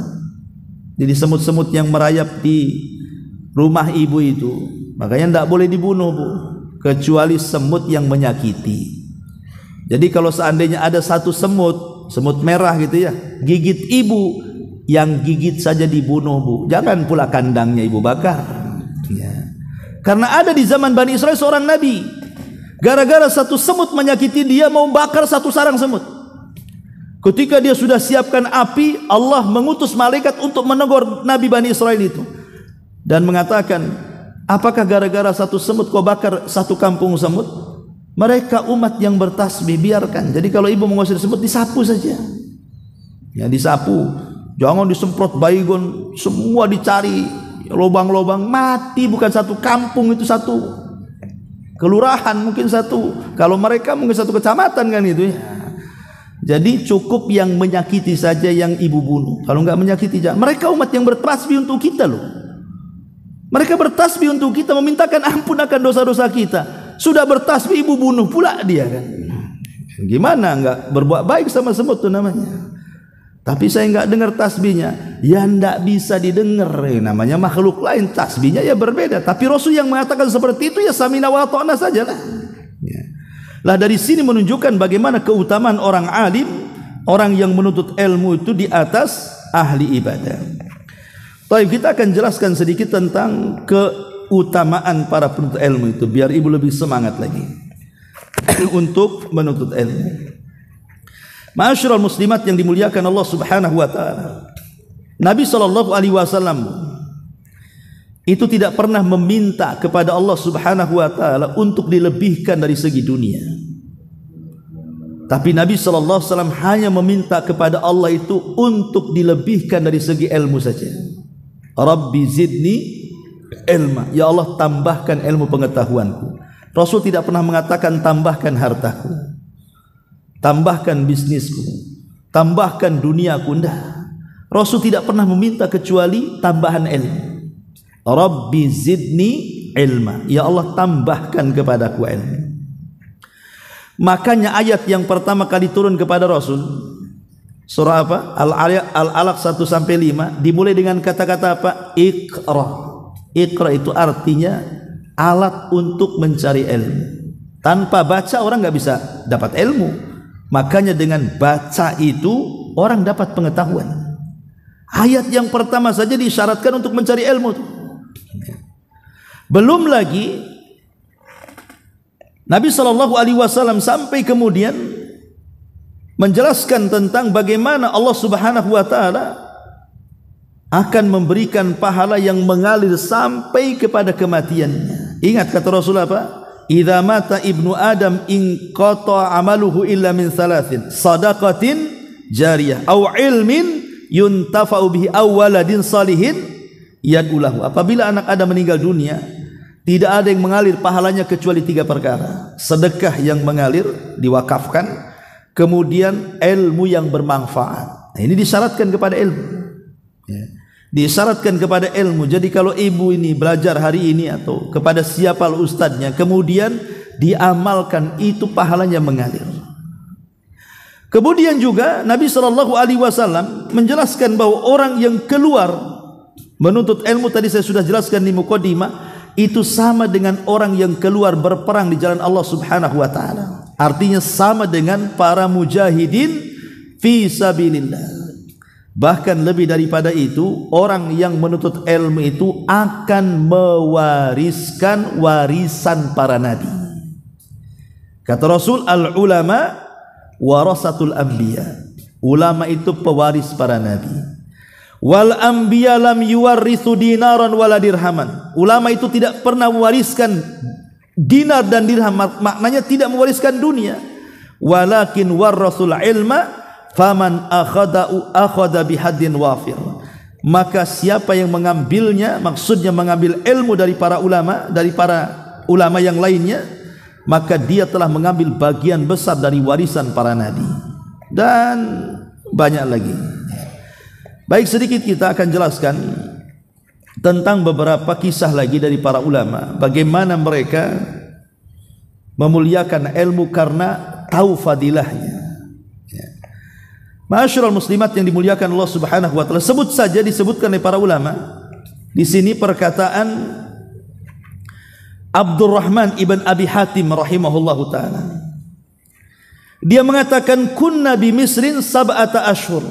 Jadi semut-semut yang merayap di rumah ibu itu, makanya tidak boleh dibunuh, Bu, kecuali semut yang menyakiti. Jadi kalau seandainya ada satu semut merah gitu ya, gigit ibu, yang gigit saja dibunuh, Bu. Jangan pula kandangnya ibu bakar. Ya. Karena ada di zaman Bani Israel seorang nabi, gara-gara satu semut menyakiti dia, mau bakar satu sarang semut. Ketika dia sudah siapkan api, Allah mengutus malaikat untuk menegur nabi Bani Israel itu dan mengatakan, apakah gara-gara satu semut kau bakar satu kampung semut? Mereka umat yang bertasbih, biarkan. Jadi kalau ibu mengusir semut, disapu saja. Ya, disapu. Jangan disemprot baygon, semua dicari lubang-lubang, mati. Bukan satu kampung, itu satu kelurahan, mungkin satu. Kalau mereka mungkin satu kecamatan kan itu ya. Jadi cukup yang menyakiti saja yang ibu bunuh. Kalau enggak menyakiti jangan. Mereka umat yang bertasbih untuk kita loh. Mereka bertasbih untuk kita, memintakan ampun akan dosa-dosa kita. Sudah bertasbih ibu bunuh pula dia kan. Gimana enggak berbuat baik sama semut itu namanya. Tapi saya enggak dengar tasbihnya. Ya enggak bisa didengar. Namanya makhluk lain, tasbihnya ya berbeda. Tapi Rasul yang mengatakan seperti itu ya samina wa ta'na sajalah. Ya. Lah dari sini menunjukkan bagaimana keutamaan orang alim, orang yang menuntut ilmu itu di atas ahli ibadah. Baik, kita akan jelaskan sedikit tentang keutamaan para penuntut ilmu itu, biar ibu lebih semangat lagi untuk menuntut ilmu. Ma'asyiral muslimat yang dimuliakan Allah Subhanahu wa taala. Nabi sallallahu alaihi wasallam itu tidak pernah meminta kepada Allah Subhanahu wa taala untuk dilebihkan dari segi dunia. Tapi Nabi sallallahu alaihi wasallam hanya meminta kepada Allah itu untuk dilebihkan dari segi ilmu saja. Rabbi zidni ilma, ya Allah tambahkan ilmu pengetahuanku. Rasul tidak pernah mengatakan tambahkan hartaku, tambahkan bisnisku, tambahkan duniaku. Enggak. Rasul tidak pernah meminta kecuali tambahan ilmu. Rabbi zidni ilma, ya Allah tambahkan kepadaku ilmu. Makanya ayat yang pertama kali turun kepada Rasul, surah apa? Al-Alaq 1-5, dimulai dengan kata-kata apa? Iqra. Iqra itu artinya alat untuk mencari ilmu. Tanpa baca orang nggak bisa dapat ilmu. Makanya dengan baca itu orang dapat pengetahuan. Ayat yang pertama saja disyaratkan untuk mencari ilmu. Belum lagi Nabi SAW sampai kemudian menjelaskan tentang bagaimana Allah Subhanahu wa taala akan memberikan pahala yang mengalir sampai kepada kematiannya. Ingat kata Rasul apa? Idza mata ibnu Adam in qata amaluhu illa min thalathin, sadaqatin jariyah aw ilmin yuntafa'u bihi aw waladin salihin yad'ulahu. Apabila anak Adam meninggal dunia, tidak ada yang mengalir pahalanya kecuali 3 perkara. Sedekah yang mengalir diwakafkan, kemudian ilmu yang bermanfaat. Nah, ini disyaratkan kepada ilmu. Ya. Disyaratkan kepada ilmu. Jadi kalau ibu ini belajar hari ini atau kepada siapa ustadznya, kemudian diamalkan, itu pahalanya mengalir. Kemudian juga Nabi SAW menjelaskan bahwa orang yang keluar menuntut ilmu, tadi saya sudah jelaskan di muqaddimah, itu sama dengan orang yang keluar berperang di jalan Allah Subhanahu wa taala. Artinya sama dengan para mujahidin fi sabilillah. Bahkan lebih daripada itu, orang yang menuntut ilmu itu akan mewariskan warisan para nabi. Kata Rasul, al-ulama warasatul anbiya. Ulama itu pewaris para nabi. Wal anbiya lam yuwarrithu dinaran wala dirhaman. Ulama itu tidak pernah mewariskan dinar dan dirham, maknanya tidak mewariskan dunia. Walakin warrasul ilma faman akhada bihaddin wafir. maka siapa yang mengambilnya, maksudnya mengambil ilmu dari para ulama yang lainnya, maka dia telah mengambil bagian besar dari warisan para nabi. Dan banyak lagi. Baik, sedikit kita akan jelaskan tentang beberapa kisah lagi dari para ulama, bagaimana mereka memuliakan ilmu karena tahu fadilahnya. Ma'asyiral muslimat yang dimuliakan Allah Subhanahu wa taala, disebutkan oleh para ulama di sini perkataan Abdurrahman ibn Abi Hatim rahimahullahu taala. Dia mengatakan, kunna bi Misrin sab'ata ashhur.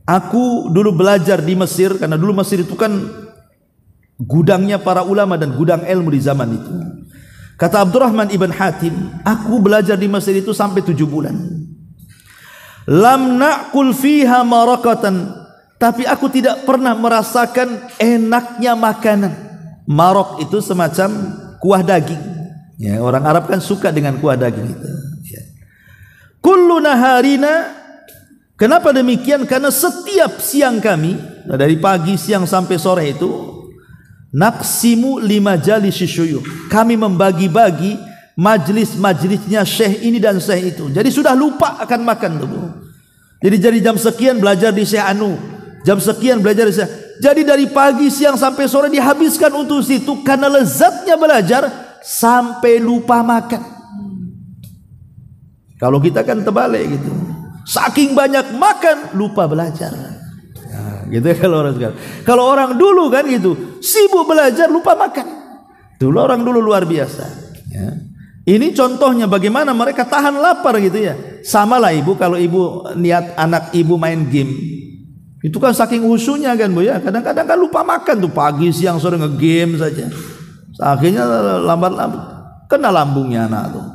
Aku dulu belajar di Mesir, karena dulu Mesir itu kan gudangnya para ulama dan gudang ilmu di zaman itu. Kata Abdurrahman ibn Hatim, aku belajar di Mesir itu sampai 7 bulan. Lam na'kul fiha marakatan, tapi aku tidak pernah merasakan enaknya makanan. Marok itu semacam kuah daging. Ya, orang Arab kan suka dengan kuah daging itu. Ya. Kullu naharina, kenapa demikian? Karena setiap siang kami, dari pagi, siang sampai sore itu, naqsimu lima jalisi syuyukh, kami membagi-bagi majlis-majlisnya syekh ini dan syekh itu. Jadi sudah lupa akan makan tuh. Jadi jam sekian belajar di Syekh Anu, jam sekian belajar di Syekh. Jadi dari pagi, siang sampai sore dihabiskan untuk situ, karena lezatnya belajar sampai lupa makan. Kalau kita kan terbalik gitu, saking banyak makan lupa belajar. Nah, gitu ya kalau orang sekarang. Kalau orang dulu kan gitu, sibuk belajar lupa makan. Dulu orang dulu luar biasa. Ya. Ini contohnya bagaimana mereka tahan lapar gitu ya. Sama lah ibu, kalau ibu niat anak ibu main game, itu kan saking khusyuknya kan bu ya. Kadang-kadang kan lupa makan tuh, pagi siang sore nge-game saja. Akhirnya lambat-lambat kena lambungnya anak tuh.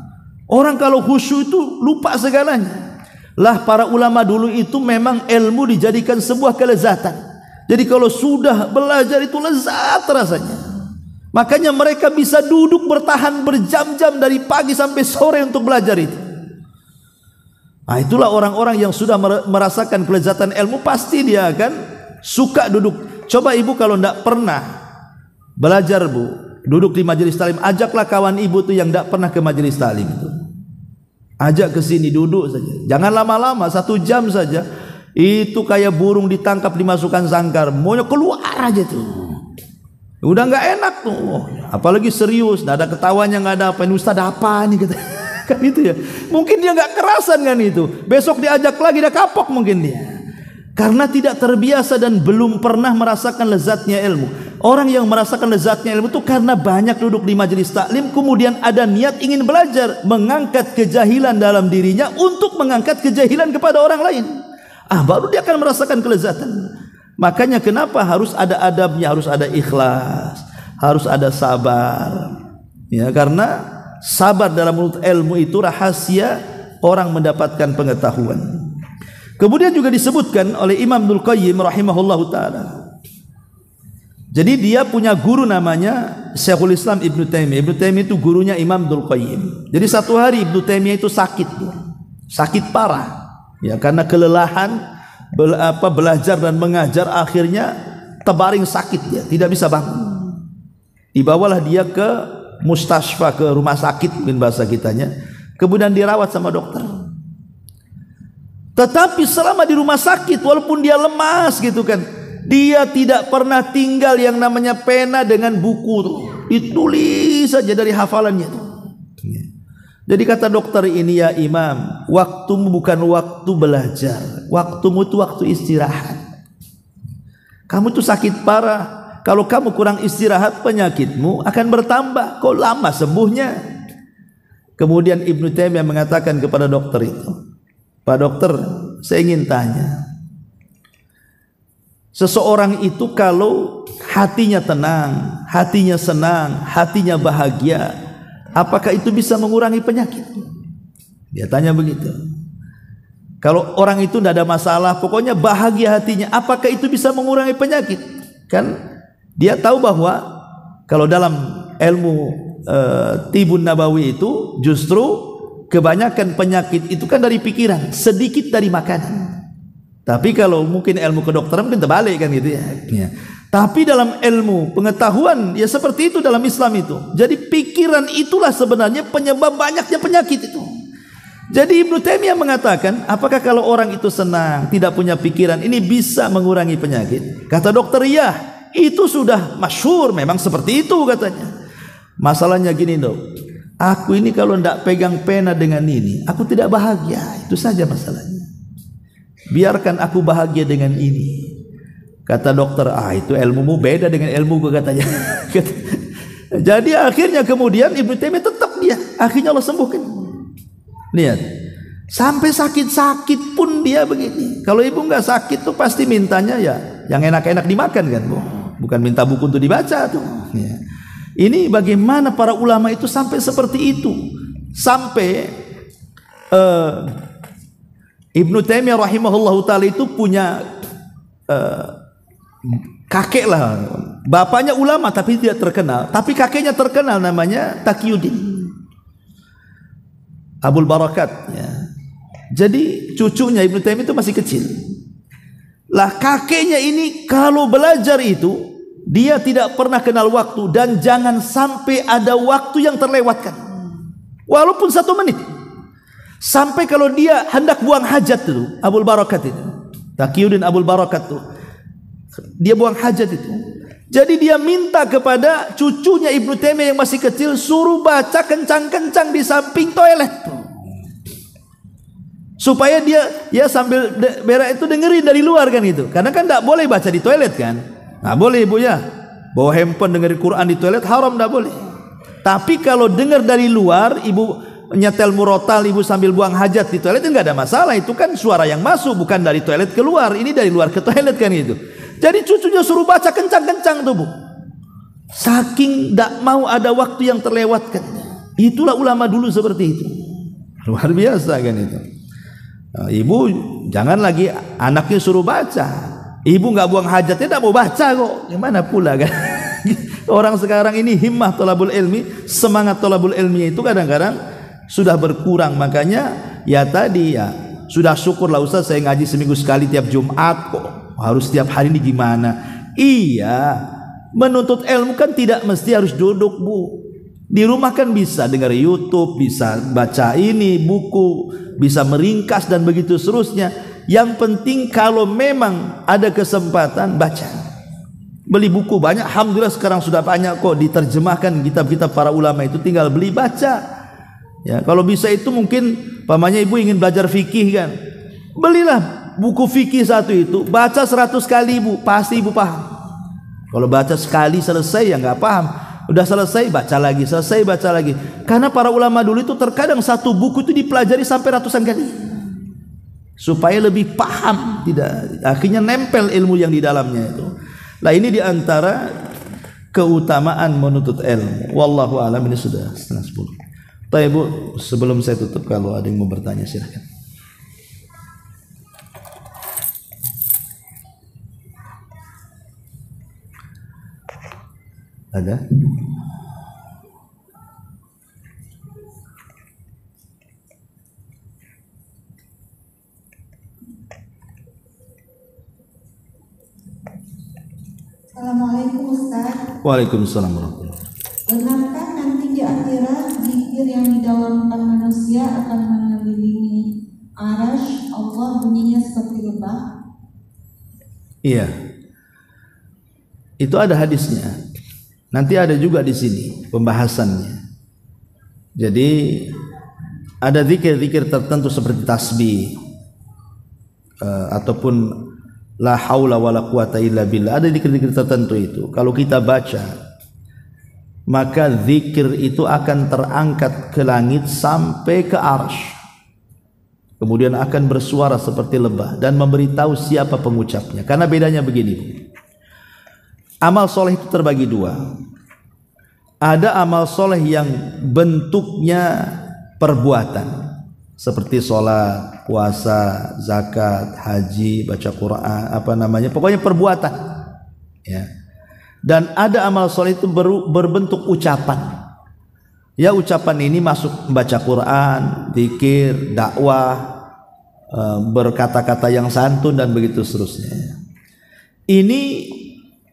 Orang kalau khusyuk itu lupa segalanya. Lah para ulama dulu itu memang ilmu dijadikan sebuah kelezatan. Jadi kalau sudah belajar itu lezat rasanya. Makanya mereka bisa duduk bertahan berjam-jam dari pagi sampai sore untuk belajar itu. Nah, itulah orang-orang yang sudah merasakan kelezatan ilmu, pasti dia akan suka duduk. Coba ibu kalau tidak pernah belajar bu, duduk di majelis talim, ajaklah kawan ibu tuh yang tidak pernah ke majelis talim itu. Ajak ke sini duduk saja. Jangan lama-lama, 1 jam saja. Itu kayak burung ditangkap dimasukkan sangkar, maunya keluar aja tuh. Udah nggak enak tuh. Oh, apalagi serius, nggak ada ketawanya, nggak ada apa. Ini ustaz apa nih kata. Kan itu ya. Mungkin dia nggak kerasan kan itu. Besok diajak lagi dia kapok mungkin dia. Karena tidak terbiasa dan belum pernah merasakan lezatnya ilmu. Orang yang merasakan lezatnya ilmu itu karena banyak duduk di majelis taklim, kemudian ada niat ingin belajar, mengangkat kejahilan dalam dirinya untuk mengangkat kejahilan kepada orang lain. Baru dia akan merasakan kelezatan. Makanya kenapa harus ada adabnya, harus ada ikhlas, harus ada sabar. Ya, karena sabar dalam menuntut ilmu itu rahasia orang mendapatkan pengetahuan. Kemudian juga disebutkan oleh Imam Ibnul Qayyim rahimahullahu taala. Jadi dia punya guru namanya Syekhul Islam Ibnu Taimiyah. Ibnu Taimiyah itu gurunya Imam Ibnul Qayyim. Jadi satu hari Ibnu Taimiyah itu sakit parah. Ya, karena kelelahan belajar dan mengajar, akhirnya terbaring sakit, dia tidak bisa bangun. Dibawalah dia ke mustasfa, ke rumah sakit mungkin bahasa kitanya, kemudian dirawat sama dokter. Tetapi selama di rumah sakit, walaupun dia lemas gitu kan, dia tidak pernah tinggal yang namanya pena dengan buku tuh, ditulis saja dari hafalannya tuh. Jadi kata dokter ini, ya Imam, waktumu bukan waktu belajar, waktumu itu waktu istirahat. Kamu tuh sakit parah, kalau kamu kurang istirahat penyakitmu akan bertambah. Kok lama sembuhnya? Kemudian Ibnu Taimiyah mengatakan kepada dokter itu, Pak dokter, saya ingin tanya, seseorang itu kalau hatinya tenang, hatinya senang, hatinya bahagia, apakah itu bisa mengurangi penyakit? Dia tanya begitu. Kalau orang itu tidak ada masalah, pokoknya bahagia hatinya, apakah itu bisa mengurangi penyakit? Kan dia tahu bahwa kalau dalam ilmu Tibun Nabawi itu justru kebanyakan penyakit itu kan dari pikiran, sedikit dari makanan. Tapi kalau mungkin ilmu kedokteran mungkin terbalik kan gitu ya. Tapi dalam ilmu pengetahuan ya seperti itu dalam Islam itu. Jadi pikiran itulah sebenarnya penyebab banyaknya penyakit itu. Jadi Ibnu Taimiyah mengatakan, apakah kalau orang itu senang, tidak punya pikiran, ini bisa mengurangi penyakit? Kata dokter, ya, itu sudah masyhur, memang seperti itu katanya. Masalahnya gini dok, aku ini kalau tidak pegang pena dengan ini, aku tidak bahagia. Itu saja masalahnya. Biarkan aku bahagia dengan ini. Kata dokter, itu ilmumu beda dengan ilmuku katanya. Jadi akhirnya kemudian Ibnu Taimiyah tetap dia, akhirnya Allah sembuhkan. Lihat, sampai sakit-sakit pun dia begini. Kalau ibu nggak sakit tuh pasti mintanya ya yang enak-enak dimakan kan, Bu. Bukan minta buku untuk dibaca tuh. Ya. Ini bagaimana para ulama itu sampai seperti itu. Sampai Ibnu Taimiyah rahimahullahu taala itu punya kakek lah. Bapaknya ulama tapi tidak terkenal, tapi kakeknya terkenal, namanya Taqiyuddin Abul Barakat ya. Jadi cucunya Ibnu Taimiyah itu masih kecil. Lah kakeknya ini kalau belajar itu dia tidak pernah kenal waktu, dan jangan sampai ada waktu yang terlewatkan. Walaupun 1 menit. Sampai kalau dia hendak buang hajat itu, Abul Barakat itu. Taqiyuddin Abul Barakat itu. Dia buang hajat itu. Jadi dia minta kepada cucunya Ibnu Taimiyah yang masih kecil, suruh baca kencang-kencang di samping toilet tuh. Supaya dia ya sambil berak itu dengerin dari luar kan itu. Karena kan tidak boleh baca di toilet kan. Nah boleh ibu ya, bawa handphone dengerin Quran di toilet haram, tidak boleh. Tapi kalau dengar dari luar, ibu nyetel murotal, ibu sambil buang hajat di toilet, itu nggak ada masalah. Itu kan suara yang masuk, bukan dari toilet keluar. Ini dari luar ke toilet kan itu. Jadi cucunya suruh baca kencang-kencang tuh bu. Saking tidak mau ada waktu yang terlewatkan. Itulah ulama dulu seperti itu. Luar biasa kan itu. Nah, ibu jangan lagi anaknya suruh baca. Ibu nggak buang hajatnya tidak mau baca kok. Gimana pula kan? Orang sekarang ini himmah thalabul ilmi, semangat thalabul ilmi itu kadang-kadang sudah berkurang. Makanya ya tadi ya sudah syukurlah Ustaz saya ngaji seminggu sekali tiap Jumat kok. Harus setiap hari ini gimana? Iya, menuntut ilmu kan tidak mesti harus duduk bu. Di rumah kan bisa dengar YouTube, bisa baca ini buku, bisa meringkas dan begitu seterusnya. Yang penting kalau memang ada kesempatan baca. Beli buku banyak, alhamdulillah sekarang sudah banyak kok diterjemahkan kitab-kitab para ulama itu, tinggal beli baca. Ya, kalau bisa itu mungkin pamannya ibu ingin belajar fikih kan. Belilah buku fikih satu itu, baca 100 kali ibu, pasti ibu paham. Kalau baca sekali selesai ya nggak paham. Udah selesai baca lagi, selesai baca lagi. Karena para ulama dulu itu terkadang satu buku itu dipelajari sampai ratusan kali. Supaya lebih paham, tidak akhirnya nempel ilmu yang di dalamnya itu. Nah ini diantara keutamaan menuntut ilmu. Wallahu a'lam. Ini sudah 9:30. Baik bu, sebelum saya tutup kalau ada yang mau bertanya silahkan. Ada? Assalamualaikum Ustaz. Waalaikumsalam warahmatullahi wabarakatuh. Benarkah nanti di akhirat zikir yang didalamkan manusia akan mengelilingi arasy Allah bunyinya seperti lebah? Iya. Itu ada hadisnya. Nanti ada juga di sini pembahasannya. Jadi ada zikir-zikir tertentu seperti tasbih ataupun la haula wala quwata illa billah. Ada zikir-zikir tertentu itu. Kalau kita baca, maka zikir itu akan terangkat ke langit sampai ke arsy. Kemudian akan bersuara seperti lebah dan memberitahu siapa pengucapnya. Karena bedanya begini. Amal soleh itu terbagi dua. Ada amal soleh yang bentuknya perbuatan, seperti sholat, puasa, zakat, haji, baca Quran, pokoknya perbuatan. Ya. Dan ada amal soleh itu berbentuk ucapan. Ya ucapan ini masuk membaca Quran, zikir, dakwah, berkata-kata yang santun dan begitu seterusnya. Ini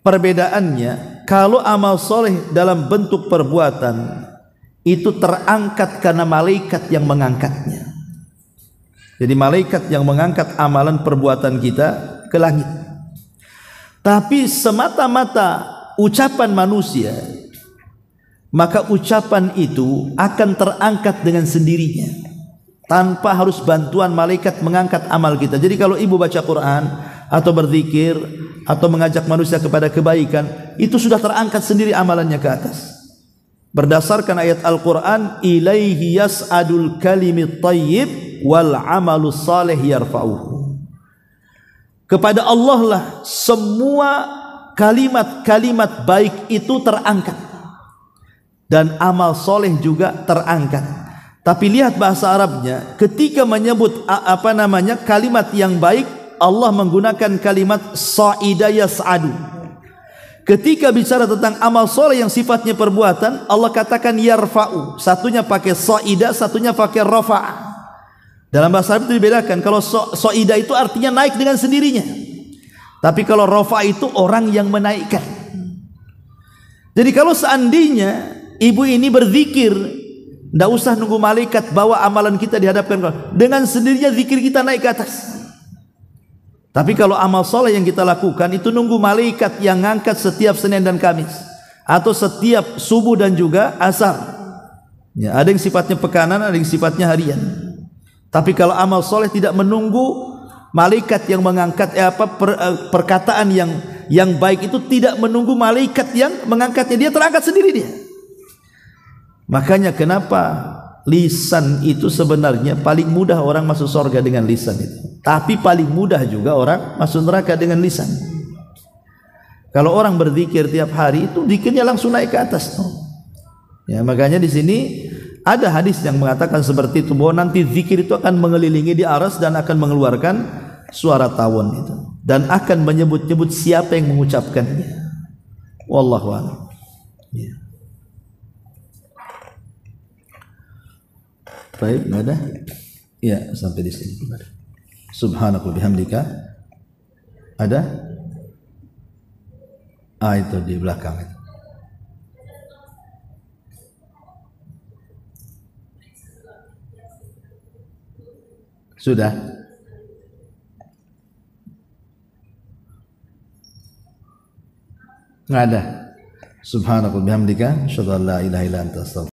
perbedaannya. Kalau amal soleh dalam bentuk perbuatan itu terangkat karena malaikat yang mengangkatnya. Jadi malaikat yang mengangkat amalan perbuatan kita ke langit. Tapi semata-mata ucapan manusia, maka ucapan itu akan terangkat dengan sendirinya tanpa harus bantuan malaikat mengangkat amal kita. Jadi kalau ibu baca Quran atau berzikir atau mengajak manusia kepada kebaikan, itu sudah terangkat sendiri amalannya ke atas. Berdasarkan ayat Al-Quran, ilaihi yas'adul kalimit tayyib wal amalus salih yarfa'uhu. Kepada Allah lah semua kalimat-kalimat baik itu terangkat, dan amal soleh juga terangkat. Tapi lihat bahasa Arabnya, ketika menyebut kalimat yang baik, Allah menggunakan kalimat sa'ida yas'adu. Ketika bicara tentang amal soleh yang sifatnya perbuatan, Allah katakan yarfa'u. Satunya pakai sa'ida, satunya pakai rafa'a. Dalam bahasa Arab itu dibedakan. Kalau sa'ida itu artinya naik dengan sendirinya. Tapi kalau rafa'a itu orang yang menaikkan. Jadi kalau seandainya ibu ini berzikir, tidak usah nunggu malaikat bawa amalan kita dihadapkan, dengan sendirinya zikir kita naik ke atas. Tapi kalau amal soleh yang kita lakukan itu nunggu malaikat yang ngangkat setiap Senin dan Kamis, atau setiap subuh dan juga asar. Ya, ada yang sifatnya pekanan, ada yang sifatnya harian. Tapi kalau amal soleh tidak menunggu malaikat yang mengangkat perkataan yang baik itu tidak menunggu malaikat yang mengangkatnya, dia terangkat sendiri dia. Makanya kenapa lisan itu sebenarnya paling mudah orang masuk surga dengan lisan itu. Tapi paling mudah juga orang masuk neraka dengan lisan. Kalau orang berzikir tiap hari itu zikirnya langsung naik ke atas. Ya, makanya di sini ada hadis yang mengatakan seperti itu, bahwa nanti zikir itu akan mengelilingi di aras dan akan mengeluarkan suara tawon itu, dan akan menyebut-nyebut siapa yang mengucapkannya. Wallahu a'lam. Ya. Baik, ada? Ya, sampai di sini. Subhanakallah bihamdika. Ada? Itu di belakang itu. Sudah? Nggak ada. Subhanakallah bihamdika, asyhadu an la ilaha illa anta astaghfiruka.